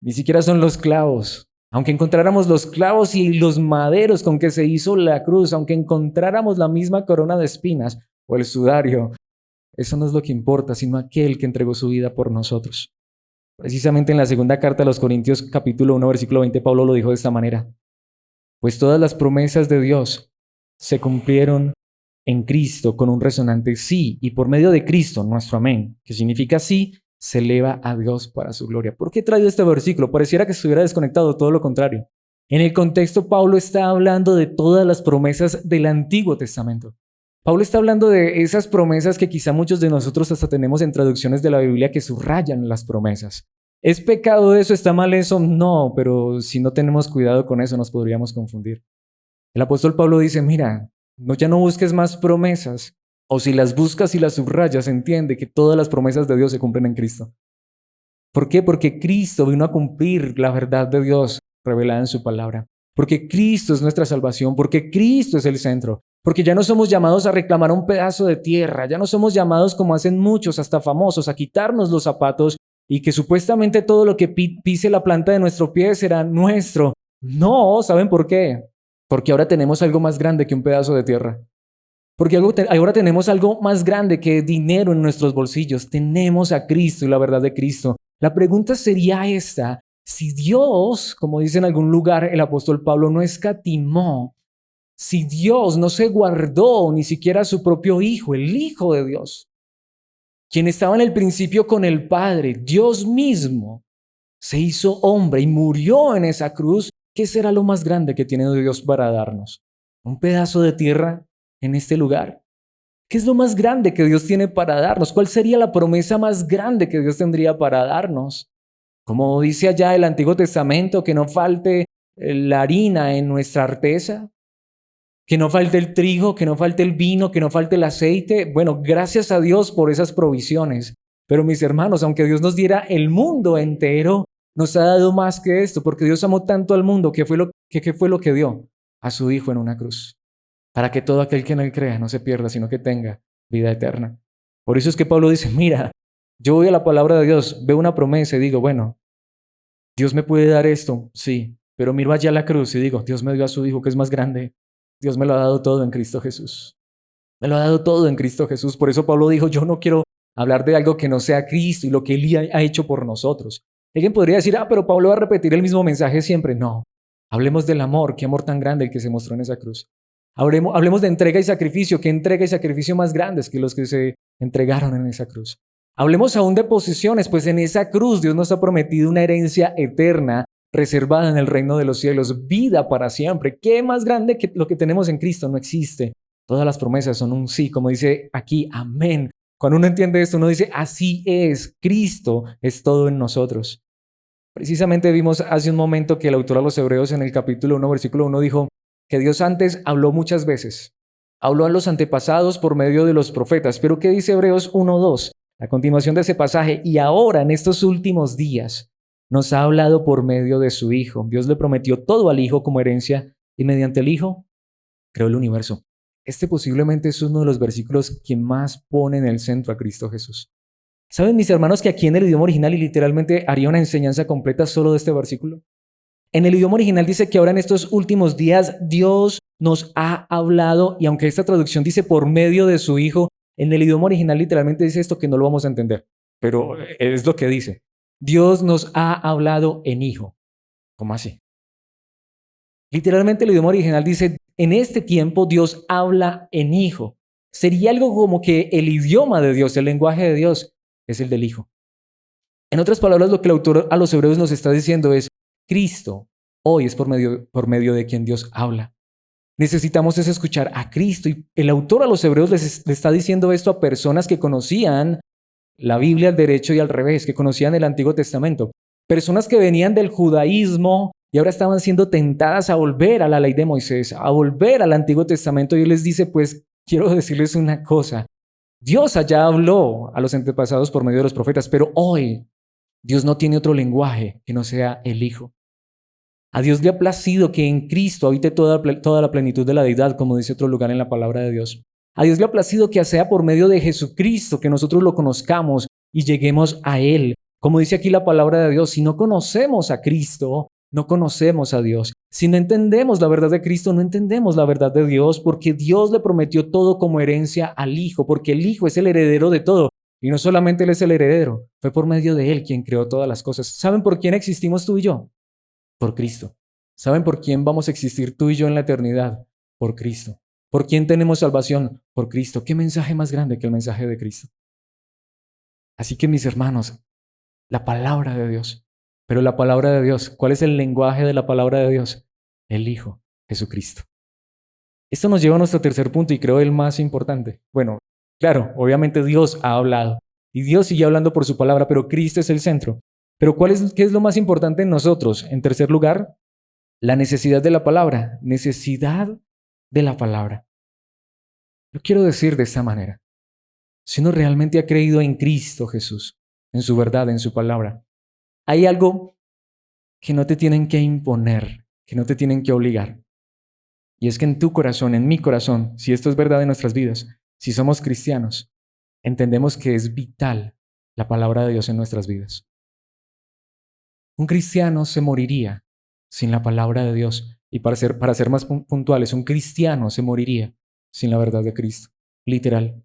Ni siquiera son los clavos. Aunque encontráramos los clavos y los maderos con que se hizo la cruz, aunque encontráramos la misma corona de espinas o el sudario, eso no es lo que importa, sino aquel que entregó su vida por nosotros. Precisamente en la segunda carta a los Corintios, capítulo 1, versículo 20, Pablo lo dijo de esta manera. Pues todas las promesas de Dios se cumplieron en Cristo con un resonante sí, y por medio de Cristo, nuestro amén, que significa sí, se eleva a Dios para su gloria. ¿Por qué he traído este versículo? Pareciera que estuviera desconectado, todo lo contrario. En el contexto, Pablo está hablando de todas las promesas del Antiguo Testamento. Pablo está hablando de esas promesas que quizá muchos de nosotros hasta tenemos en traducciones de la Biblia que subrayan las promesas. ¿Es pecado eso? ¿Está mal eso? No, pero si no tenemos cuidado con eso nos podríamos confundir. El apóstol Pablo dice, mira, ya no busques más promesas, o si las buscas y las subrayas, entiende que todas las promesas de Dios se cumplen en Cristo. ¿Por qué? Porque Cristo vino a cumplir la verdad de Dios revelada en su palabra. Porque Cristo es nuestra salvación, porque Cristo es el centro, porque ya no somos llamados a reclamar un pedazo de tierra, ya no somos llamados como hacen muchos, hasta famosos, a quitarnos los zapatos y que supuestamente todo lo que pise la planta de nuestro pie será nuestro. No, ¿saben por qué? Porque ahora tenemos algo más grande que un pedazo de tierra. Porque ahora tenemos algo más grande que dinero en nuestros bolsillos. Tenemos a Cristo y la verdad de Cristo. La pregunta sería esta: si Dios, como dice en algún lugar el apóstol Pablo, no escatimó, si Dios no se guardó ni siquiera a su propio Hijo, el Hijo de Dios, quien estaba en el principio con el Padre, Dios mismo, se hizo hombre y murió en esa cruz, ¿qué será lo más grande que tiene Dios para darnos? ¿Un pedazo de tierra en este lugar? ¿Qué es lo más grande que Dios tiene para darnos? ¿Cuál sería la promesa más grande que Dios tendría para darnos? Como dice allá el Antiguo Testamento, que no falte la harina en nuestra arteza, que no falte el trigo, que no falte el vino, que no falte el aceite. Bueno, gracias a Dios por esas provisiones. Pero mis hermanos, aunque Dios nos diera el mundo entero, nos ha dado más que esto, porque Dios amó tanto al mundo que ¿qué fue lo que dio? A su Hijo en una cruz, para que todo aquel que en él crea no se pierda, sino que tenga vida eterna. Por eso es que Pablo dice, mira, yo voy a la palabra de Dios, veo una promesa y digo, bueno, Dios me puede dar esto, sí, pero miro allá a la cruz y digo, Dios me dio a su Hijo que es más grande. Dios me lo ha dado todo en Cristo Jesús. Me lo ha dado todo en Cristo Jesús. Por eso Pablo dijo, yo no quiero hablar de algo que no sea Cristo y lo que Él ha hecho por nosotros. Alguien podría decir, pero Pablo va a repetir el mismo mensaje siempre. No, hablemos del amor, qué amor tan grande el que se mostró en esa cruz. Hablemos de entrega y sacrificio, qué entrega y sacrificio más grandes que los que se entregaron en esa cruz. Hablemos aún de posesiones, pues en esa cruz Dios nos ha prometido una herencia eterna reservada en el reino de los cielos, vida para siempre. ¿Qué más grande que lo que tenemos en Cristo? No existe. Todas las promesas son un sí, como dice aquí, amén. Cuando uno entiende esto, uno dice, así es, Cristo es todo en nosotros. Precisamente vimos hace un momento que el autor a los Hebreos en el capítulo 1, versículo 1 dijo que Dios antes habló muchas veces. Habló a los antepasados por medio de los profetas. Pero ¿qué dice Hebreos 1:2? A continuación de ese pasaje, y ahora en estos últimos días nos ha hablado por medio de su Hijo. Dios le prometió todo al Hijo como herencia y mediante el Hijo creó el universo. Este posiblemente es uno de los versículos que más pone en el centro a Cristo Jesús. ¿Saben, mis hermanos, que aquí en el idioma original y literalmente haría una enseñanza completa solo de este versículo? En el idioma original dice que ahora en estos últimos días Dios nos ha hablado, y aunque esta traducción dice por medio de su Hijo, en el idioma original literalmente dice esto que no lo vamos a entender, pero es lo que dice. Dios nos ha hablado en Hijo. ¿Cómo así? Literalmente el idioma original dice, en este tiempo Dios habla en Hijo. Sería algo como que el idioma de Dios, el lenguaje de Dios, es el del Hijo. En otras palabras, lo que el autor a los Hebreos nos está diciendo es, Cristo hoy es por medio de quien Dios habla. Necesitamos es escuchar a Cristo. Y el autor a los Hebreos les está diciendo esto a personas que conocían la Biblia al derecho y al revés, que conocían el Antiguo Testamento. Personas que venían del judaísmo y ahora estaban siendo tentadas a volver a la ley de Moisés, a volver al Antiguo Testamento. Y él les dice, pues quiero decirles una cosa. Dios allá habló a los antepasados por medio de los profetas, pero hoy Dios no tiene otro lenguaje que no sea el Hijo. A Dios le ha placido que en Cristo habite toda la plenitud de la deidad, como dice otro lugar en la palabra de Dios. A Dios le ha placido que sea por medio de Jesucristo que nosotros lo conozcamos y lleguemos a Él. Como dice aquí la palabra de Dios, si no conocemos a Cristo, no conocemos a Dios. Si no entendemos la verdad de Cristo, no entendemos la verdad de Dios, porque Dios le prometió todo como herencia al Hijo, porque el Hijo es el heredero de todo. Y no solamente Él es el heredero, fue por medio de Él quien creó todas las cosas. ¿Saben por quién existimos tú y yo? Por Cristo. ¿Saben por quién vamos a existir tú y yo en la eternidad? Por Cristo. ¿Por quién tenemos salvación? Por Cristo. ¿Qué mensaje más grande que el mensaje de Cristo? Así que mis hermanos, la palabra de Dios. Pero la palabra de Dios, ¿cuál es el lenguaje de la palabra de Dios? El Hijo, Jesucristo. Esto nos lleva a nuestro tercer punto y creo el más importante. Bueno, claro, obviamente Dios ha hablado y Dios sigue hablando por su palabra, pero Cristo es el centro. Pero ¿qué es lo más importante en nosotros? En tercer lugar, la necesidad de la palabra. Necesidad de la palabra. Lo quiero decir de esta manera. Si uno realmente ha creído en Cristo Jesús, en su verdad, en su palabra, hay algo que no te tienen que imponer, que no te tienen que obligar. Y es que en tu corazón, en mi corazón, si esto es verdad en nuestras vidas, si somos cristianos, entendemos que es vital la palabra de Dios en nuestras vidas. Un cristiano se moriría sin la palabra de Dios. Y para ser más puntuales, un cristiano se moriría sin la verdad de Cristo. Literal.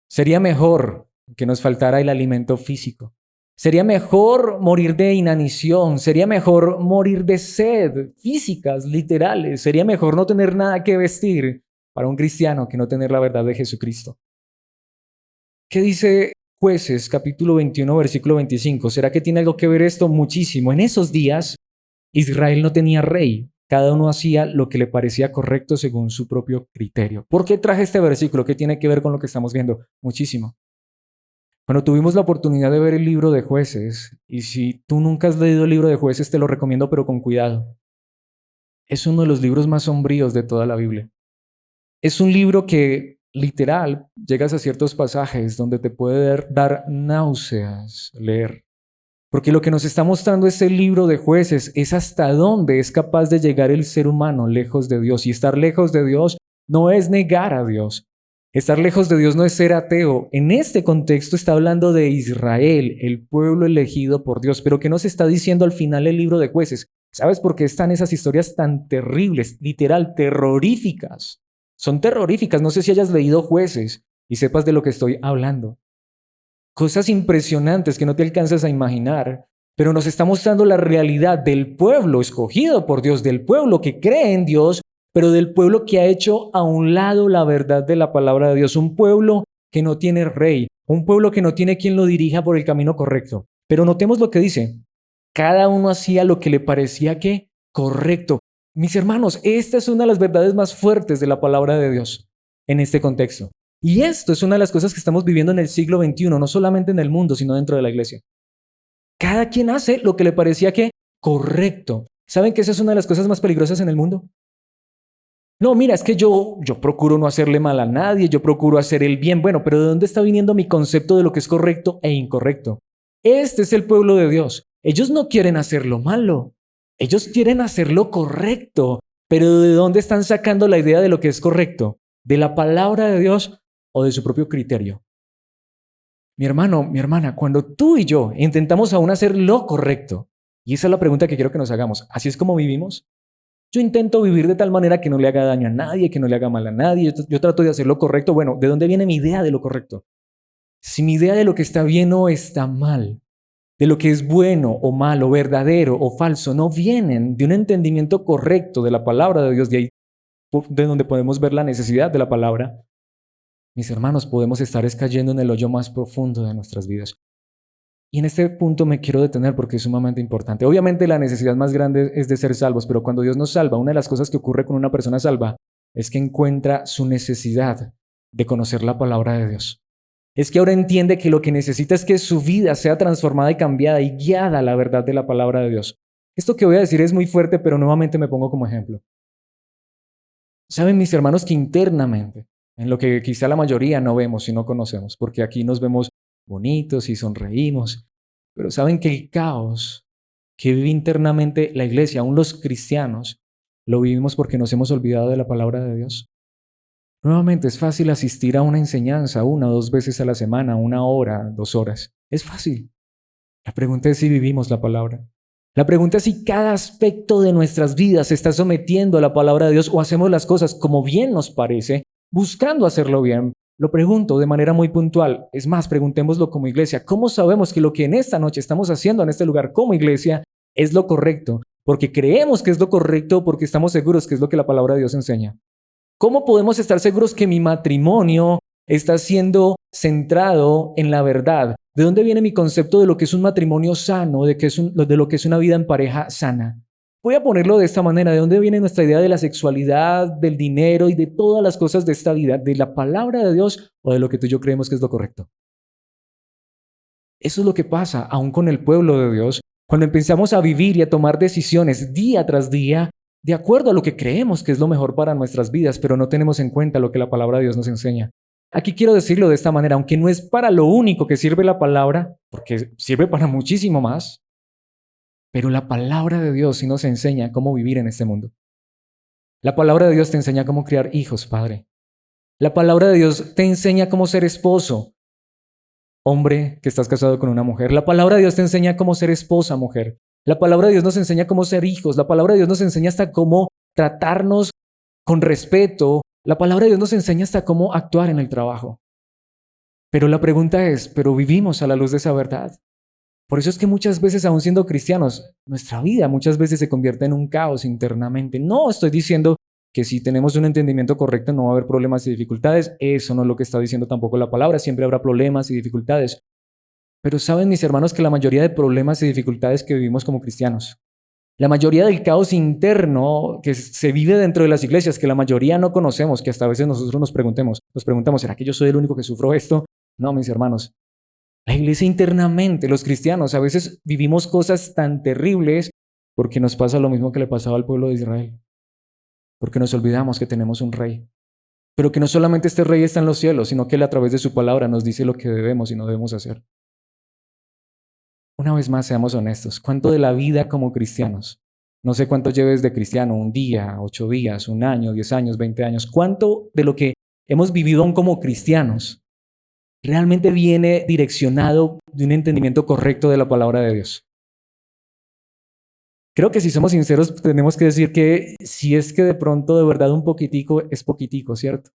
Sería mejor que nos faltara el alimento físico. Sería mejor morir de inanición. Sería mejor morir de sed, físicas, literales. Sería mejor no tener nada que vestir para un cristiano que no tener la verdad de Jesucristo. ¿Qué dice Jueces, capítulo 21, versículo 25? ¿Será que tiene algo que ver esto? Muchísimo. En esos días, Israel no tenía rey. Cada uno hacía lo que le parecía correcto según su propio criterio. ¿Por qué traje este versículo? ¿Qué tiene que ver con lo que estamos viendo? Muchísimo. Cuando tuvimos la oportunidad de ver el libro de Jueces, y si tú nunca has leído el libro de Jueces, te lo recomiendo, pero con cuidado. Es uno de los libros más sombríos de toda la Biblia. Es un libro que, literal, llegas a ciertos pasajes donde te puede dar náuseas leer. Porque lo que nos está mostrando este libro de Jueces es hasta dónde es capaz de llegar el ser humano lejos de Dios. Y estar lejos de Dios no es negar a Dios. Estar lejos de Dios no es ser ateo. En este contexto está hablando de Israel, el pueblo elegido por Dios. Pero ¿qué nos está diciendo al final el libro de Jueces? ¿Sabes por qué están esas historias tan terribles, literal, terroríficas? Son terroríficas. No sé si hayas leído Jueces y sepas de lo que estoy hablando. Cosas impresionantes que no te alcanzas a imaginar, pero nos está mostrando la realidad del pueblo escogido por Dios, del pueblo que cree en Dios, pero del pueblo que ha hecho a un lado la verdad de la palabra de Dios. Un pueblo que no tiene rey, un pueblo que no tiene quien lo dirija por el camino correcto. Pero notemos lo que dice. Cada uno hacía lo que le parecía que correcto. Mis hermanos, esta es una de las verdades más fuertes de la palabra de Dios en este contexto. Y esto es una de las cosas que estamos viviendo en el siglo XXI, no solamente en el mundo, sino dentro de la iglesia. Cada quien hace lo que le parecía que correcto. ¿Saben que esa es una de las cosas más peligrosas en el mundo? No, mira, es que yo procuro no hacerle mal a nadie, yo procuro hacer el bien. Bueno, pero ¿de dónde está viniendo mi concepto de lo que es correcto e incorrecto? Este es el pueblo de Dios. Ellos no quieren hacer lo malo, ellos quieren hacer lo correcto. Pero ¿de dónde están sacando la idea de lo que es correcto? ¿De la palabra de Dios o de su propio criterio? Mi hermano, mi hermana, cuando tú y yo intentamos aún hacer lo correcto, y esa es la pregunta que quiero que nos hagamos, ¿así es como vivimos? Yo intento vivir de tal manera que no le haga daño a nadie, que no le haga mal a nadie, yo trato de hacer lo correcto. Bueno, ¿de dónde viene mi idea de lo correcto? Si mi idea de lo que está bien o está mal, de lo que es bueno o malo, verdadero o falso, no vienen de un entendimiento correcto de la palabra de Dios, de ahí de donde podemos ver la necesidad de la palabra, mis hermanos, podemos estar cayendo en el hoyo más profundo de nuestras vidas. Y en este punto me quiero detener porque es sumamente importante. Obviamente la necesidad más grande es de ser salvos, pero cuando Dios nos salva, una de las cosas que ocurre con una persona salva es que encuentra su necesidad de conocer la palabra de Dios. Es que ahora entiende que lo que necesita es que su vida sea transformada y cambiada y guiada a la verdad de la palabra de Dios. Esto que voy a decir es muy fuerte, pero nuevamente me pongo como ejemplo. Saben, mis hermanos, que internamente, en lo que quizá la mayoría no vemos y no conocemos, porque aquí nos vemos bonitos y sonreímos, pero saben que el caos que vive internamente la iglesia, aún los cristianos, lo vivimos porque nos hemos olvidado de la palabra de Dios. Nuevamente, es fácil asistir a una enseñanza 1 o 2 veces a la semana, 1 hora, 2 horas. Es fácil. La pregunta es si vivimos la palabra. La pregunta es si cada aspecto de nuestras vidas se está sometiendo a la palabra de Dios o hacemos las cosas como bien nos parece, buscando hacerlo bien. Lo pregunto de manera muy puntual. Es más, preguntémoslo como iglesia. ¿Cómo sabemos que lo que en esta noche estamos haciendo en este lugar como iglesia es lo correcto? Porque creemos que es lo correcto o porque estamos seguros que es lo que la palabra de Dios enseña. ¿Cómo podemos estar seguros que mi matrimonio está siendo centrado en la verdad? ¿De dónde viene mi concepto de lo que es un matrimonio sano, de lo que es una vida en pareja sana? Voy a ponerlo de esta manera. ¿De dónde viene nuestra idea de la sexualidad, del dinero y de todas las cosas de esta vida? ¿De la palabra de Dios o de lo que tú y yo creemos que es lo correcto? Eso es lo que pasa aún con el pueblo de Dios, cuando empezamos a vivir y a tomar decisiones día tras día de acuerdo a lo que creemos que es lo mejor para nuestras vidas, pero no tenemos en cuenta lo que la palabra de Dios nos enseña. Aquí quiero decirlo de esta manera, aunque no es para lo único que sirve la palabra, porque sirve para muchísimo más, pero la palabra de Dios sí nos enseña cómo vivir en este mundo. La palabra de Dios te enseña cómo criar hijos, padre. La palabra de Dios te enseña cómo ser esposo, hombre que estás casado con una mujer. La palabra de Dios te enseña cómo ser esposa, mujer. La palabra de Dios nos enseña cómo ser hijos. La palabra de Dios nos enseña hasta cómo tratarnos con respeto. La palabra de Dios nos enseña hasta cómo actuar en el trabajo. Pero la pregunta es, ¿pero vivimos a la luz de esa verdad? Por eso es que muchas veces, aún siendo cristianos, nuestra vida muchas veces se convierte en un caos internamente. No estoy diciendo que si tenemos un entendimiento correcto no va a haber problemas y dificultades. Eso no es lo que está diciendo tampoco la palabra. Siempre habrá problemas y dificultades. Pero saben, mis hermanos, que la mayoría de problemas y dificultades que vivimos como cristianos, la mayoría del caos interno que se vive dentro de las iglesias, que la mayoría no conocemos, que hasta a veces nosotros nos preguntamos, ¿será que yo soy el único que sufro esto? No, mis hermanos. La iglesia internamente, los cristianos, a veces vivimos cosas tan terribles porque nos pasa lo mismo que le pasaba al pueblo de Israel. Porque nos olvidamos que tenemos un rey. Pero que no solamente este rey está en los cielos, sino que él a través de su palabra nos dice lo que debemos y no debemos hacer. Una vez más, seamos honestos. ¿Cuánto de la vida como cristianos? No sé cuánto lleves de cristiano, un día, 8 días, un año, 10 años, 20 años. ¿Cuánto de lo que hemos vivido aún como cristianos realmente viene direccionado de un entendimiento correcto de la palabra de Dios? Creo que si somos sinceros tenemos que decir que si es que de pronto de verdad un poquitico es poquitico, ¿cierto?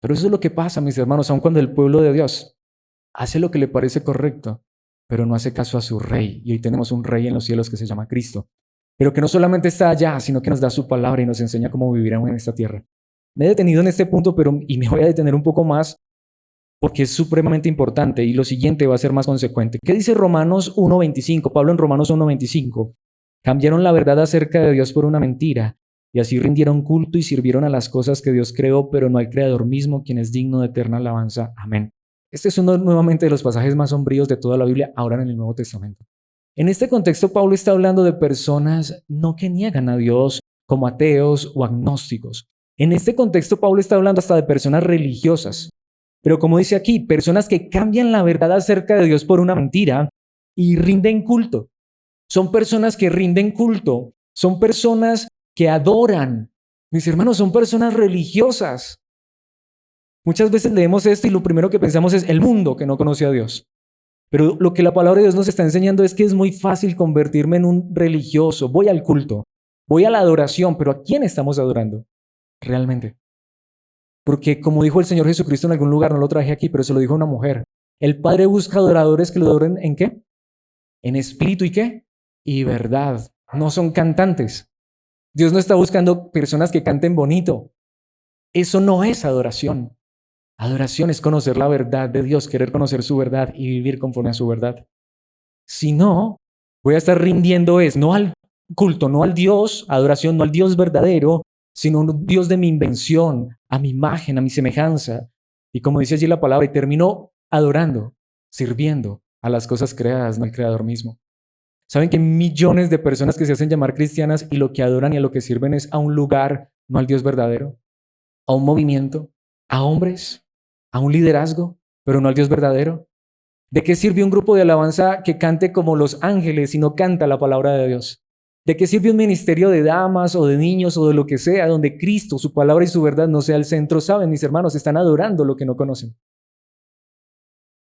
Pero eso es lo que pasa, mis hermanos, aun cuando el pueblo de Dios hace lo que le parece correcto, pero no hace caso a su rey. Y hoy tenemos un rey en los cielos que se llama Cristo, pero que no solamente está allá, sino que nos da su palabra y nos enseña cómo vivir aún en esta tierra. Me he detenido en este punto, y me voy a detener un poco más porque es supremamente importante y lo siguiente va a ser más consecuente. ¿Qué dice Romanos 1:25? Pablo en Romanos 1:25. Cambiaron la verdad acerca de Dios por una mentira y así rindieron culto y sirvieron a las cosas que Dios creó, pero no al Creador mismo, quien es digno de eterna alabanza. Amén. Este es uno nuevamente de los pasajes más sombríos de toda la Biblia, ahora en el Nuevo Testamento. En este contexto, Pablo está hablando de personas no que niegan a Dios como ateos o agnósticos. En este contexto, Pablo está hablando hasta de personas religiosas. Pero como dice aquí, personas que cambian la verdad acerca de Dios por una mentira y rinden culto. Son personas que rinden culto. Son personas que adoran. Mis hermanos, son personas religiosas. Muchas veces leemos esto y lo primero que pensamos es el mundo que no conoce a Dios. Pero lo que la palabra de Dios nos está enseñando es que es muy fácil convertirme en un religioso. Voy al culto, voy a la adoración, pero ¿a quién estamos adorando realmente? Porque como dijo el Señor Jesucristo en algún lugar, no lo traje aquí, pero se lo dijo a una mujer. El Padre busca adoradores que lo adoren ¿en qué? En espíritu y qué? Y verdad. No son cantantes. Dios no está buscando personas que canten bonito. Eso no es adoración. Adoración es conocer la verdad de Dios, querer conocer su verdad y vivir conforme a su verdad. Si no, voy a estar rindiendo no al culto, no al Dios, adoración, no al Dios verdadero, sino un Dios de mi invención, a mi imagen, a mi semejanza. Y como dice allí la palabra, y termino adorando, sirviendo a las cosas creadas, no al Creador mismo. ¿Saben que hay millones de personas que se hacen llamar cristianas y lo que adoran y a lo que sirven es a un lugar, no al Dios verdadero? A un movimiento, a hombres, a un liderazgo, pero no al Dios verdadero. ¿De qué sirve un grupo de alabanza que cante como los ángeles y no canta la palabra de Dios? ¿De qué sirve un ministerio de damas o de niños o de lo que sea, donde Cristo, su palabra y su verdad no sea el centro? Saben, mis hermanos, están adorando lo que no conocen.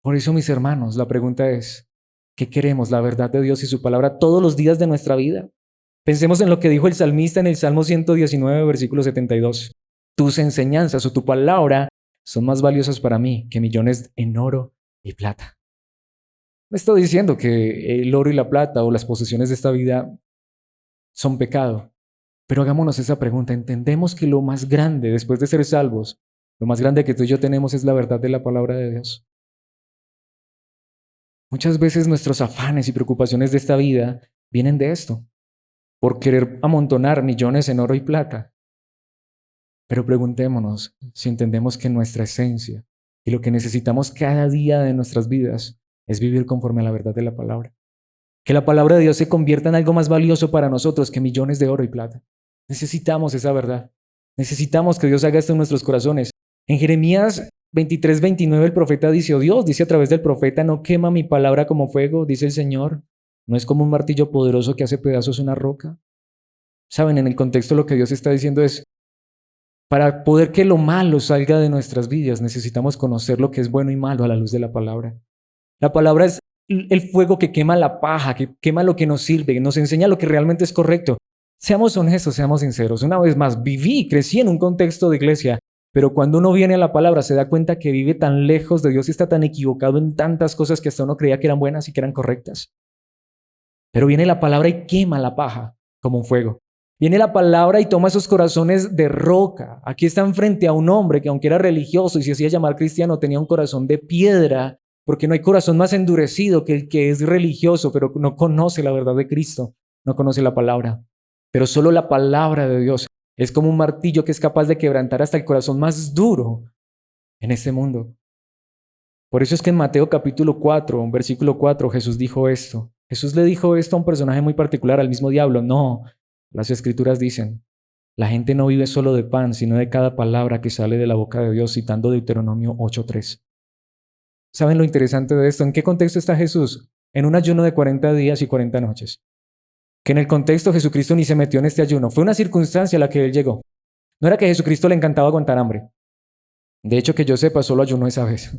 Por eso, mis hermanos, la pregunta es, ¿qué queremos? ¿La verdad de Dios y su palabra todos los días de nuestra vida? Pensemos en lo que dijo el salmista en el Salmo 119, versículo 72. Tus enseñanzas o tu palabra son más valiosas para mí que millones en oro y plata. No estoy diciendo que el oro y la plata o las posesiones de esta vida son pecado, pero hagámonos esa pregunta. ¿Entendemos que lo más grande, después de ser salvos, lo más grande que tú y yo tenemos es la verdad de la palabra de Dios? Muchas veces nuestros afanes y preocupaciones de esta vida vienen de esto, por querer amontonar millones en oro y plata. Pero preguntémonos si entendemos que nuestra esencia y lo que necesitamos cada día de nuestras vidas es vivir conforme a la verdad de la palabra. Que la palabra de Dios se convierta en algo más valioso para nosotros que millones de oro y plata. Necesitamos esa verdad. Necesitamos que Dios haga esto en nuestros corazones. En Jeremías 23:29 el profeta dice, o Dios dice a través del profeta, no quema mi palabra como fuego, dice el Señor. No es como un martillo poderoso que hace pedazos una roca. Saben, en el contexto lo que Dios está diciendo es, para poder que lo malo salga de nuestras vidas, necesitamos conocer lo que es bueno y malo a la luz de la palabra. La palabra es el fuego que quema la paja, que quema lo que nos sirve, que nos enseña lo que realmente es correcto. Seamos honestos, seamos sinceros. Una vez más, crecí en un contexto de iglesia, pero cuando uno viene a la palabra se da cuenta que vive tan lejos de Dios y está tan equivocado en tantas cosas que hasta uno creía que eran buenas y que eran correctas. Pero viene la palabra y quema la paja como un fuego. Viene la palabra y toma esos corazones de roca. Aquí están frente a un hombre que aunque era religioso y se hacía llamar cristiano, tenía un corazón de piedra, porque no hay corazón más endurecido que el que es religioso, pero no conoce la verdad de Cristo, no conoce la palabra. Pero solo la palabra de Dios es como un martillo que es capaz de quebrantar hasta el corazón más duro en este mundo. Por eso es que en Mateo capítulo 4, versículo 4, Jesús dijo esto. Jesús le dijo esto a un personaje muy particular, al mismo diablo. No, las escrituras dicen, la gente no vive solo de pan, sino de cada palabra que sale de la boca de Dios, citando Deuteronomio 8:3. ¿Saben lo interesante de esto? ¿En qué contexto está Jesús? En un ayuno de 40 días y 40 noches. Que en el contexto Jesucristo ni se metió en este ayuno. Fue una circunstancia a la que él llegó. No era que a Jesucristo le encantaba aguantar hambre. De hecho, que yo sepa, solo ayunó esa vez.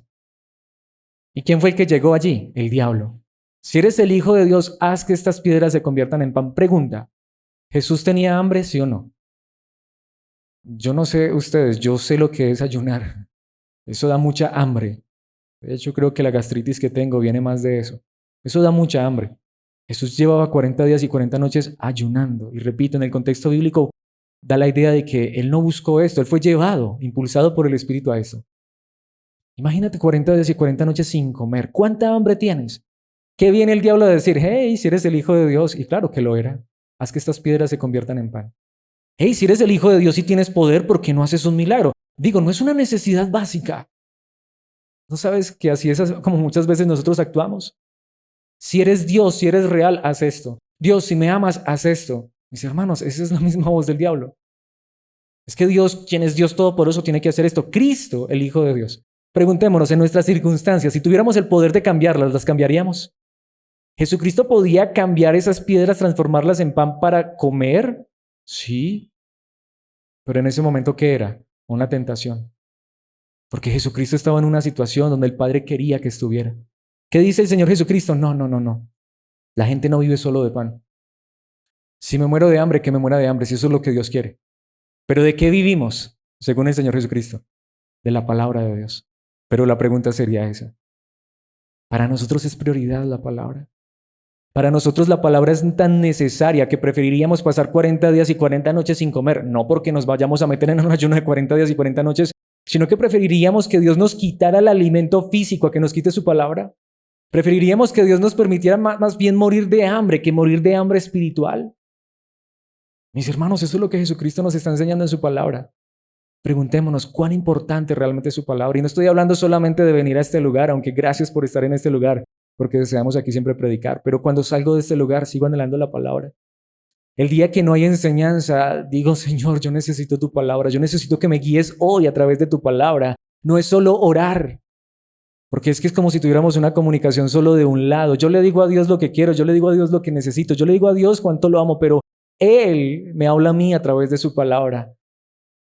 ¿Y quién fue el que llegó allí? El diablo. Si eres el Hijo de Dios, haz que estas piedras se conviertan en pan. Pregunta, ¿Jesús tenía hambre, sí o no? Yo no sé ustedes, yo sé lo que es ayunar. Eso da mucha hambre. De hecho, creo que la gastritis que tengo viene más de eso. Eso da mucha hambre. Jesús llevaba 40 días y 40 noches ayunando. Y repito, en el contexto bíblico da la idea de que él no buscó esto, él fue llevado, impulsado por el Espíritu a esto. Imagínate 40 días y 40 noches sin comer. ¿Cuánta hambre tienes? ¿Qué viene el diablo a decir? Hey, si eres el Hijo de Dios, y claro que lo era, haz que estas piedras se conviertan en pan. Hey, si eres el Hijo de Dios y tienes poder, ¿por qué no haces un milagro? Digo, no es una necesidad básica. ¿No sabes que así es como muchas veces nosotros actuamos? Si eres Dios, si eres real, haz esto. Dios, si me amas, haz esto. Mis hermanos, esa es la misma voz del diablo. Es que Dios, quien es Dios todopoderoso, tiene que hacer esto. Cristo, el Hijo de Dios. Preguntémonos, en nuestras circunstancias, si tuviéramos el poder de cambiarlas, ¿las cambiaríamos? ¿Jesucristo podía cambiar esas piedras, transformarlas en pan para comer? Sí. Pero en ese momento, ¿qué era? Una tentación. Porque Jesucristo estaba en una situación donde el Padre quería que estuviera. ¿Qué dice el Señor Jesucristo? No, no, no, no. La gente no vive solo de pan. Si me muero de hambre, que me muera de hambre, si eso es lo que Dios quiere. Pero ¿de qué vivimos? Según el Señor Jesucristo. De la palabra de Dios. Pero la pregunta sería esa. Para nosotros es prioridad la palabra. Para nosotros la palabra es tan necesaria que preferiríamos pasar 40 días y 40 noches sin comer, no porque nos vayamos a meter en un ayuno de 40 días y 40 noches, sino que preferiríamos que Dios nos quitara el alimento físico a que nos quite su palabra. Preferiríamos que Dios nos permitiera más bien morir de hambre que morir de hambre espiritual. Mis hermanos, eso es lo que Jesucristo nos está enseñando en su palabra. Preguntémonos cuán importante realmente es su palabra. Y no estoy hablando solamente de venir a este lugar, aunque gracias por estar en este lugar, porque deseamos aquí siempre predicar. Pero cuando salgo de este lugar, sigo anhelando la palabra. El día que no hay enseñanza, digo, Señor, yo necesito tu palabra. Yo necesito que me guíes hoy a través de tu palabra. No es solo orar, porque es que es como si tuviéramos una comunicación solo de un lado. Yo le digo a Dios lo que quiero, yo le digo a Dios lo que necesito, yo le digo a Dios cuánto lo amo, pero Él me habla a mí a través de su palabra.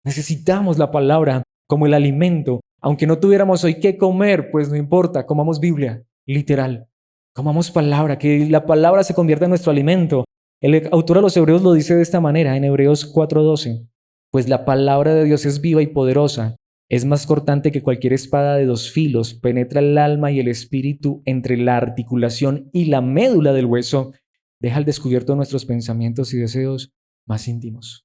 Necesitamos la palabra como el alimento. Aunque no tuviéramos hoy qué comer, pues no importa, comamos Biblia, literal. Comamos palabra, que la palabra se convierta en nuestro alimento. El autor a los Hebreos lo dice de esta manera en Hebreos 4:12. Pues la palabra de Dios es viva y poderosa. Es más cortante que cualquier espada de 2 filos. Penetra el alma y el espíritu entre la articulación y la médula del hueso. Deja al descubierto nuestros pensamientos y deseos más íntimos.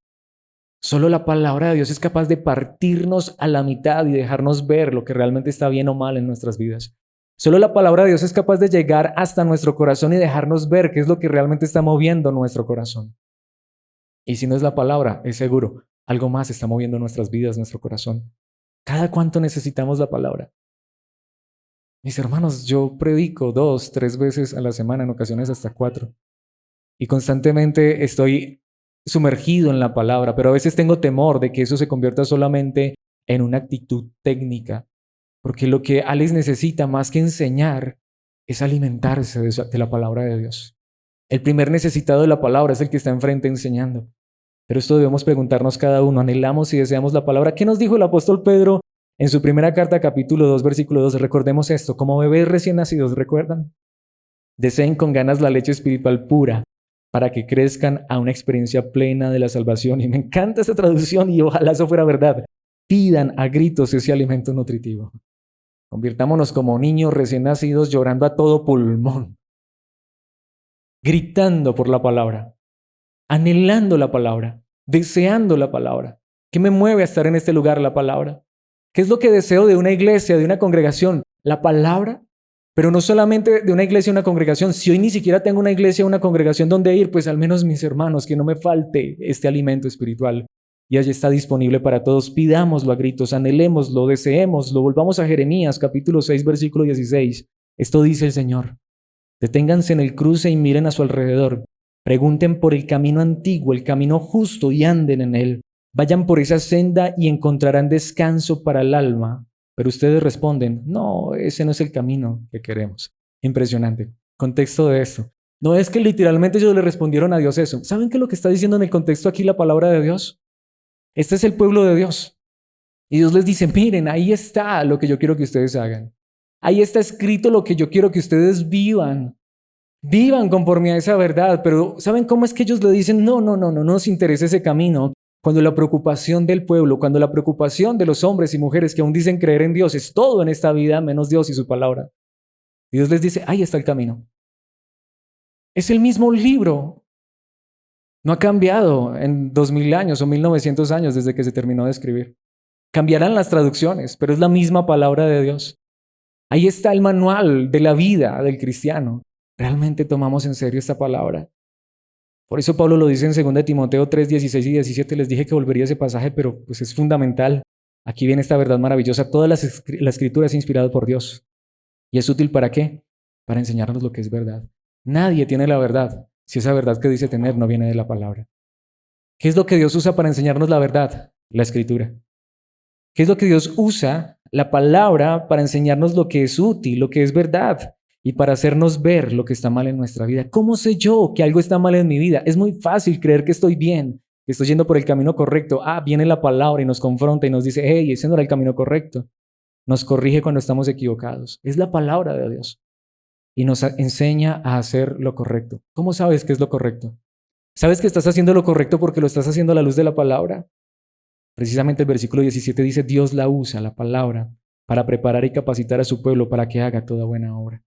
Solo la palabra de Dios es capaz de partirnos a la mitad y dejarnos ver lo que realmente está bien o mal en nuestras vidas. Solo la palabra de Dios es capaz de llegar hasta nuestro corazón y dejarnos ver qué es lo que realmente está moviendo nuestro corazón. Y si no es la palabra, es seguro, algo más está moviendo nuestras vidas, nuestro corazón. ¿Cada cuánto necesitamos la palabra? Mis hermanos, yo predico 2, 3 veces a la semana, en ocasiones hasta 4. Y constantemente estoy sumergido en la palabra, pero a veces tengo temor de que eso se convierta solamente en una actitud técnica, porque lo que Alex necesita más que enseñar es alimentarse de la palabra de Dios. El primer necesitado de la palabra es el que está enfrente enseñando. Pero esto debemos preguntarnos cada uno, anhelamos y deseamos la palabra. ¿Qué nos dijo el apóstol Pedro en su primera carta, capítulo 2, versículo 2? Recordemos esto, como bebés recién nacidos, ¿recuerdan? Deseen con ganas la leche espiritual pura para que crezcan a una experiencia plena de la salvación. Y me encanta esta traducción y ojalá eso fuera verdad. Pidan a gritos ese alimento nutritivo. Convirtámonos como niños recién nacidos llorando a todo pulmón, gritando por la palabra, anhelando la palabra, deseando la palabra. ¿Qué me mueve a estar en este lugar? La palabra. ¿Qué es lo que deseo de una iglesia, de una congregación? La palabra. Pero no solamente de una iglesia, una congregación. Si hoy ni siquiera tengo una iglesia, una congregación donde ir, pues al menos mis hermanos, que no me falte este alimento espiritual. Y allí está disponible para todos. Pidámoslo a gritos, anhelémoslo, deseémoslo. Volvamos a Jeremías, capítulo 6, versículo 16. Esto dice el Señor. Deténganse en el cruce y miren a su alrededor. Pregunten por el camino antiguo, el camino justo, y anden en él. Vayan por esa senda y encontrarán descanso para el alma. Pero ustedes responden, no, ese no es el camino que queremos. Impresionante. Contexto de esto. No es que literalmente ellos le respondieron a Dios eso. ¿Saben qué es lo que está diciendo en el contexto aquí la palabra de Dios? Este es el pueblo de Dios. Y Dios les dice, miren, ahí está lo que yo quiero que ustedes hagan. Ahí está escrito lo que yo quiero que ustedes vivan. Vivan conforme a esa verdad. Pero ¿saben cómo es que ellos le dicen, no nos interesa ese camino? Cuando la preocupación del pueblo, cuando la preocupación de los hombres y mujeres que aún dicen creer en Dios es todo en esta vida menos Dios y su palabra. Dios les dice, ahí está el camino. Es el mismo libro. No ha cambiado en 2000 años o 1900 años desde que se terminó de escribir. Cambiarán las traducciones, pero es la misma palabra de Dios. Ahí está el manual de la vida del cristiano. ¿Realmente tomamos en serio esta palabra? Por eso Pablo lo dice en 2 Timoteo 3, 16 y 17. Les dije que volvería a ese pasaje, pero pues es fundamental. Aquí viene esta verdad maravillosa. Toda la escritura es inspirada por Dios. ¿Y es útil para qué? Para enseñarnos lo que es verdad. Nadie tiene la verdad si esa verdad que dice tener no viene de la palabra. ¿Qué es lo que Dios usa para enseñarnos la verdad? La escritura. ¿Qué es lo que Dios usa? La palabra para enseñarnos lo que es útil, lo que es verdad y para hacernos ver lo que está mal en nuestra vida. ¿Cómo sé yo que algo está mal en mi vida? Es muy fácil creer que estoy bien, que estoy yendo por el camino correcto. Viene la palabra y nos confronta y nos dice, hey, ese no era el camino correcto. Nos corrige cuando estamos equivocados. Es la palabra de Dios y nos enseña a hacer lo correcto. ¿Cómo sabes qué es lo correcto? ¿Sabes que estás haciendo lo correcto porque lo estás haciendo a la luz de la palabra? Precisamente el versículo 17 dice, Dios la usa, la palabra, para preparar y capacitar a su pueblo para que haga toda buena obra.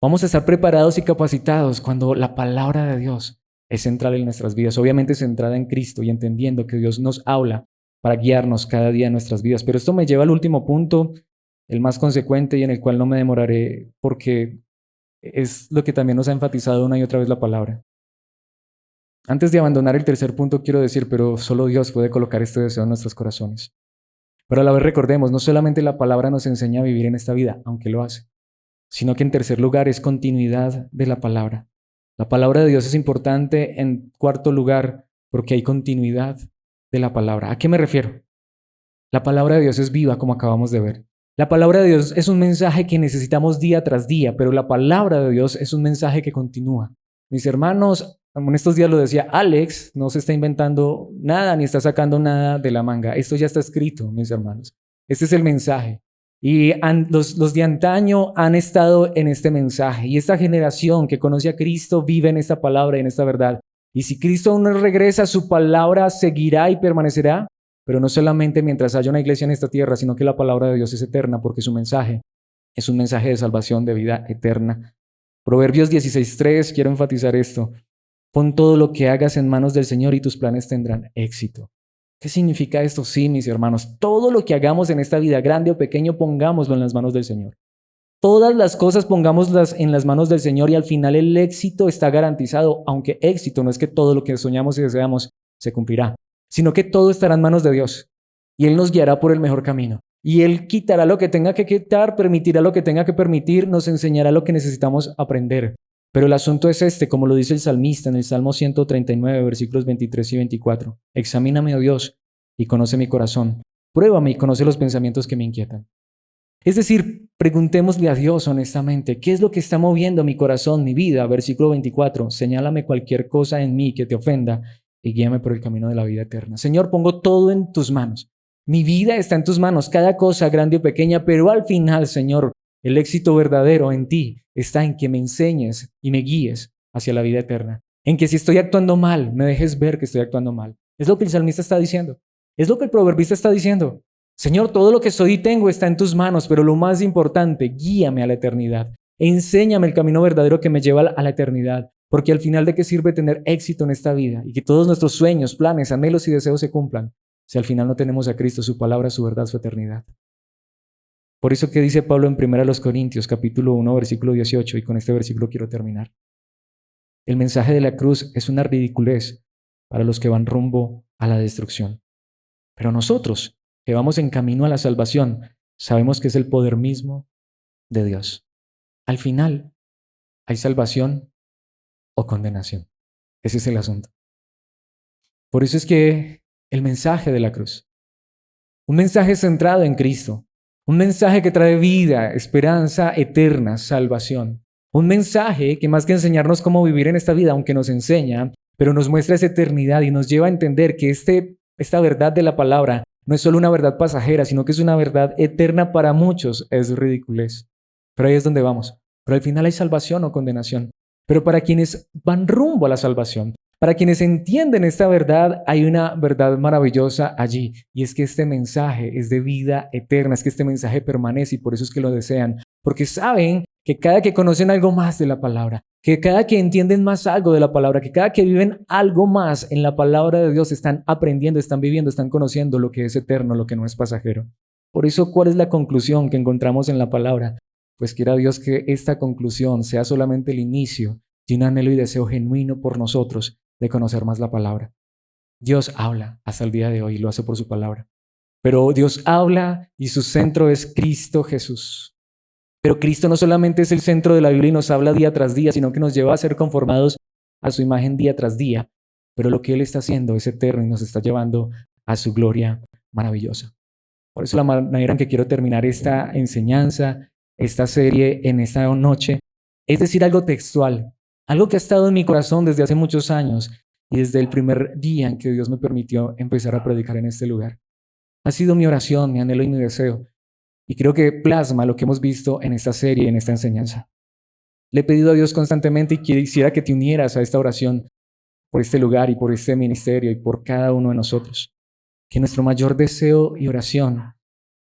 Vamos a estar preparados y capacitados cuando la palabra de Dios es central en nuestras vidas, obviamente centrada en Cristo y entendiendo que Dios nos habla para guiarnos cada día en nuestras vidas. Pero esto me lleva al último punto, el más consecuente y en el cual no me demoraré porque es lo que también nos ha enfatizado una y otra vez la palabra. Antes de abandonar el tercer punto quiero decir, pero solo Dios puede colocar este deseo en nuestros corazones. Pero a la vez recordemos, no solamente la palabra nos enseña a vivir en esta vida, aunque lo hace, sino que en tercer lugar es continuidad de la palabra. La palabra de Dios es importante en cuarto lugar porque hay continuidad de la palabra. ¿A qué me refiero? La palabra de Dios es viva, como acabamos de ver. La palabra de Dios es un mensaje que necesitamos día tras día, pero la palabra de Dios es un mensaje que continúa. Mis hermanos, en estos días lo decía, Alex no se está inventando nada ni está sacando nada de la manga. Esto ya está escrito, mis hermanos. Este es el mensaje. Y los de antaño han estado en este mensaje. Y esta generación que conoce a Cristo vive en esta palabra y en esta verdad. Y si Cristo aún no regresa, su palabra seguirá y permanecerá. Pero no solamente mientras haya una iglesia en esta tierra, sino que la palabra de Dios es eterna porque su mensaje es un mensaje de salvación, de vida eterna. Proverbios 16:3, quiero enfatizar esto. Pon todo lo que hagas en manos del Señor y tus planes tendrán éxito. ¿Qué significa esto? Sí, mis hermanos, todo lo que hagamos en esta vida, grande o pequeño, pongámoslo en las manos del Señor. Todas las cosas pongámoslas en las manos del Señor y al final el éxito está garantizado, aunque éxito no es que todo lo que soñamos y deseamos se cumplirá, sino que todo estará en manos de Dios y Él nos guiará por el mejor camino. Y Él quitará lo que tenga que quitar, permitirá lo que tenga que permitir, nos enseñará lo que necesitamos aprender. Pero el asunto es este, como lo dice el salmista en el Salmo 139, versículos 23 y 24. Examíname, oh Dios, y conoce mi corazón. Pruébame y conoce los pensamientos que me inquietan. Es decir, preguntémosle a Dios honestamente, ¿qué es lo que está moviendo mi corazón, mi vida? Versículo 24, señálame cualquier cosa en mí que te ofenda y guíame por el camino de la vida eterna. Señor, pongo todo en tus manos. Mi vida está en tus manos, cada cosa grande o pequeña, pero al final, Señor, el éxito verdadero en ti está en que me enseñes y me guíes hacia la vida eterna. En que si estoy actuando mal, me dejes ver que estoy actuando mal. Es lo que el salmista está diciendo. Es lo que el proverbista está diciendo. Señor, todo lo que soy y tengo está en tus manos, pero lo más importante, guíame a la eternidad. Enséñame el camino verdadero que me lleva a la eternidad, porque al final ¿de qué sirve tener éxito en esta vida y que todos nuestros sueños, planes, anhelos y deseos se cumplan si al final no tenemos a Cristo, su palabra, su verdad, su eternidad? Por eso que dice Pablo en 1 Corintios, capítulo 1, versículo 18, y con este versículo quiero terminar. El mensaje de la cruz es una ridiculez para los que van rumbo a la destrucción. Pero nosotros, que vamos en camino a la salvación, sabemos que es el poder mismo de Dios. Al final, ¿hay salvación o condenación? Ese es el asunto. Por eso es que el mensaje de la cruz, un mensaje centrado en Cristo, un mensaje que trae vida, esperanza eterna, salvación. Un mensaje que más que enseñarnos cómo vivir en esta vida, aunque nos enseña, pero nos muestra esa eternidad y nos lleva a entender que esta verdad de la palabra no es solo una verdad pasajera, sino que es una verdad eterna para muchos. Es ridiculez. Pero ahí es donde vamos. Pero al final hay salvación o condenación. Pero para quienes van rumbo a la salvación, para quienes entienden esta verdad, hay una verdad maravillosa allí. Y es que este mensaje es de vida eterna, es que este mensaje permanece y por eso es que lo desean. Porque saben que cada que conocen algo más de la palabra, que cada que entienden más algo de la palabra, que cada que viven algo más en la palabra de Dios, están aprendiendo, están viviendo, están conociendo lo que es eterno, lo que no es pasajero. Por eso, ¿cuál es la conclusión que encontramos en la palabra? Pues quiera Dios que esta conclusión sea solamente el inicio de un anhelo y deseo genuino por nosotros de conocer más la palabra. Dios habla hasta el día de hoy y lo hace por su palabra. Pero Dios habla y su centro es Cristo Jesús. Pero Cristo no solamente es el centro de la Biblia y nos habla día tras día, sino que nos lleva a ser conformados a su imagen día tras día. Pero lo que Él está haciendo es eterno y nos está llevando a su gloria maravillosa. Por eso la manera en que quiero terminar esta enseñanza, esta serie en esta noche, es decir algo textual, algo que ha estado en mi corazón desde hace muchos años y desde el primer día en que Dios me permitió empezar a predicar en este lugar. Ha sido mi oración, mi anhelo y mi deseo. Y creo que plasma lo que hemos visto en esta serie, en esta enseñanza. Le he pedido a Dios constantemente y quisiera que te unieras a esta oración por este lugar y por este ministerio y por cada uno de nosotros. Que nuestro mayor deseo y oración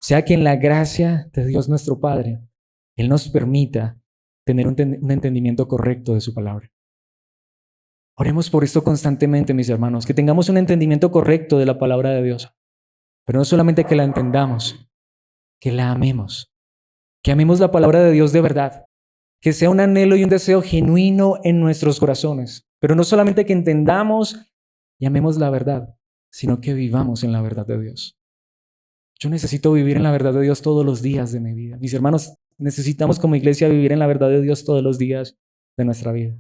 sea que en la gracia de Dios nuestro Padre, Él nos permita tener un entendimiento correcto de su palabra. Oremos por esto constantemente, mis hermanos, que tengamos un entendimiento correcto de la palabra de Dios. Pero no solamente que la entendamos, que la amemos, que amemos la palabra de Dios de verdad, que sea un anhelo y un deseo genuino en nuestros corazones, pero no solamente que entendamos y amemos la verdad, sino que vivamos en la verdad de Dios. Yo necesito vivir en la verdad de Dios todos los días de mi vida. Mis hermanos, necesitamos como iglesia vivir en la verdad de Dios todos los días de nuestra vida.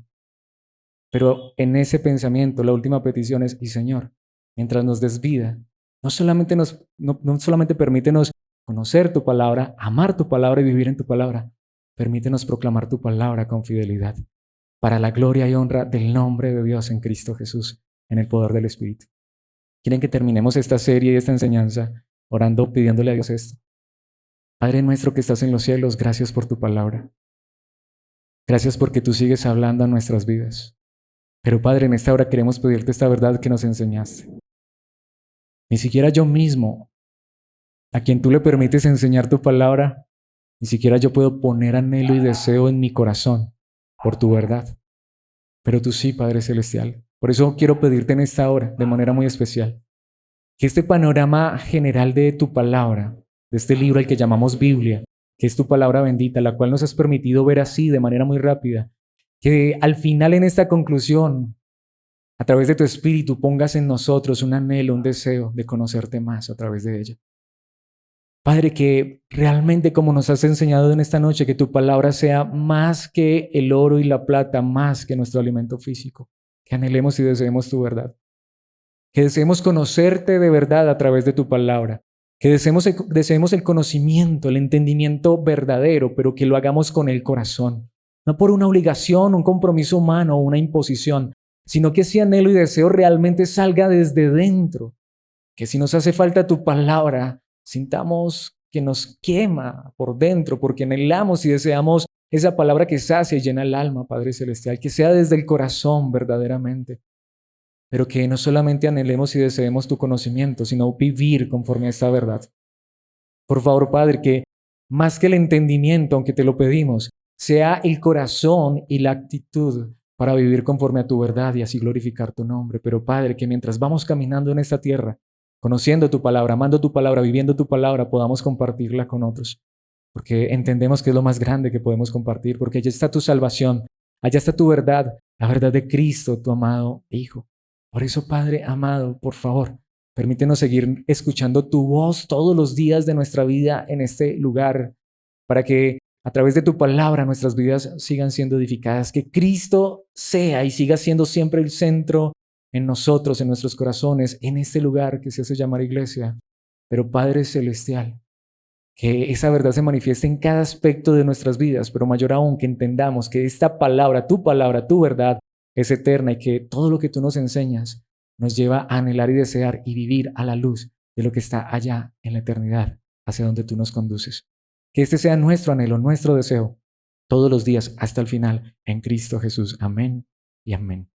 Pero en ese pensamiento, la última petición es, y Señor, mientras nos des vida, no solamente permítenos conocer tu palabra, amar tu palabra y vivir en tu palabra. Permítenos proclamar tu palabra con fidelidad para la gloria y honra del nombre de Dios en Cristo Jesús, en el poder del Espíritu. ¿Quieren que terminemos esta serie y esta enseñanza orando, pidiéndole a Dios esto? Padre nuestro que estás en los cielos, gracias por tu palabra. Gracias porque tú sigues hablando a nuestras vidas. Pero Padre, en esta hora queremos pedirte esta verdad que nos enseñaste. Ni siquiera yo mismo, a quien tú le permites enseñar tu palabra, ni siquiera yo puedo poner anhelo y deseo en mi corazón por tu verdad. Pero tú sí, Padre Celestial. Por eso quiero pedirte en esta hora, de manera muy especial, que este panorama general de tu palabra, de este libro al que llamamos Biblia, que es tu palabra bendita, la cual nos has permitido ver así de manera muy rápida, que al final en esta conclusión, a través de tu Espíritu, pongas en nosotros un anhelo, un deseo de conocerte más a través de ella. Padre, que realmente como nos has enseñado en esta noche, que tu palabra sea más que el oro y la plata, más que nuestro alimento físico, que anhelemos y deseemos tu verdad, que deseemos conocerte de verdad a través de tu palabra, que deseemos el conocimiento, el entendimiento verdadero, pero que lo hagamos con el corazón, no por una obligación, un compromiso humano o una imposición, sino que ese anhelo y deseo realmente salga desde dentro, que si nos hace falta tu palabra, sintamos que nos quema por dentro, porque anhelamos y deseamos esa palabra que sacia y llena el alma, Padre Celestial, que sea desde el corazón verdaderamente, pero que no solamente anhelemos y deseemos tu conocimiento, sino vivir conforme a esta verdad. Por favor, Padre, que más que el entendimiento, aunque te lo pedimos, sea el corazón y la actitud para vivir conforme a tu verdad y así glorificar tu nombre. Pero Padre, que mientras vamos caminando en esta tierra, conociendo tu palabra, amando tu palabra, viviendo tu palabra, podamos compartirla con otros. Porque entendemos que es lo más grande que podemos compartir, porque allá está tu salvación, allá está tu verdad, la verdad de Cristo, tu amado Hijo. Por eso, Padre amado, por favor, permítenos seguir escuchando tu voz todos los días de nuestra vida en este lugar, para que a través de tu palabra nuestras vidas sigan siendo edificadas, que Cristo sea y siga siendo siempre el centro en nosotros, en nuestros corazones, en este lugar que se hace llamar iglesia. Pero Padre Celestial, que esa verdad se manifieste en cada aspecto de nuestras vidas, pero mayor aún que entendamos que esta palabra, tu verdad, es eterna y que todo lo que tú nos enseñas nos lleva a anhelar y desear y vivir a la luz de lo que está allá en la eternidad, hacia donde tú nos conduces. Que este sea nuestro anhelo, nuestro deseo, todos los días hasta el final, en Cristo Jesús. Amén y amén.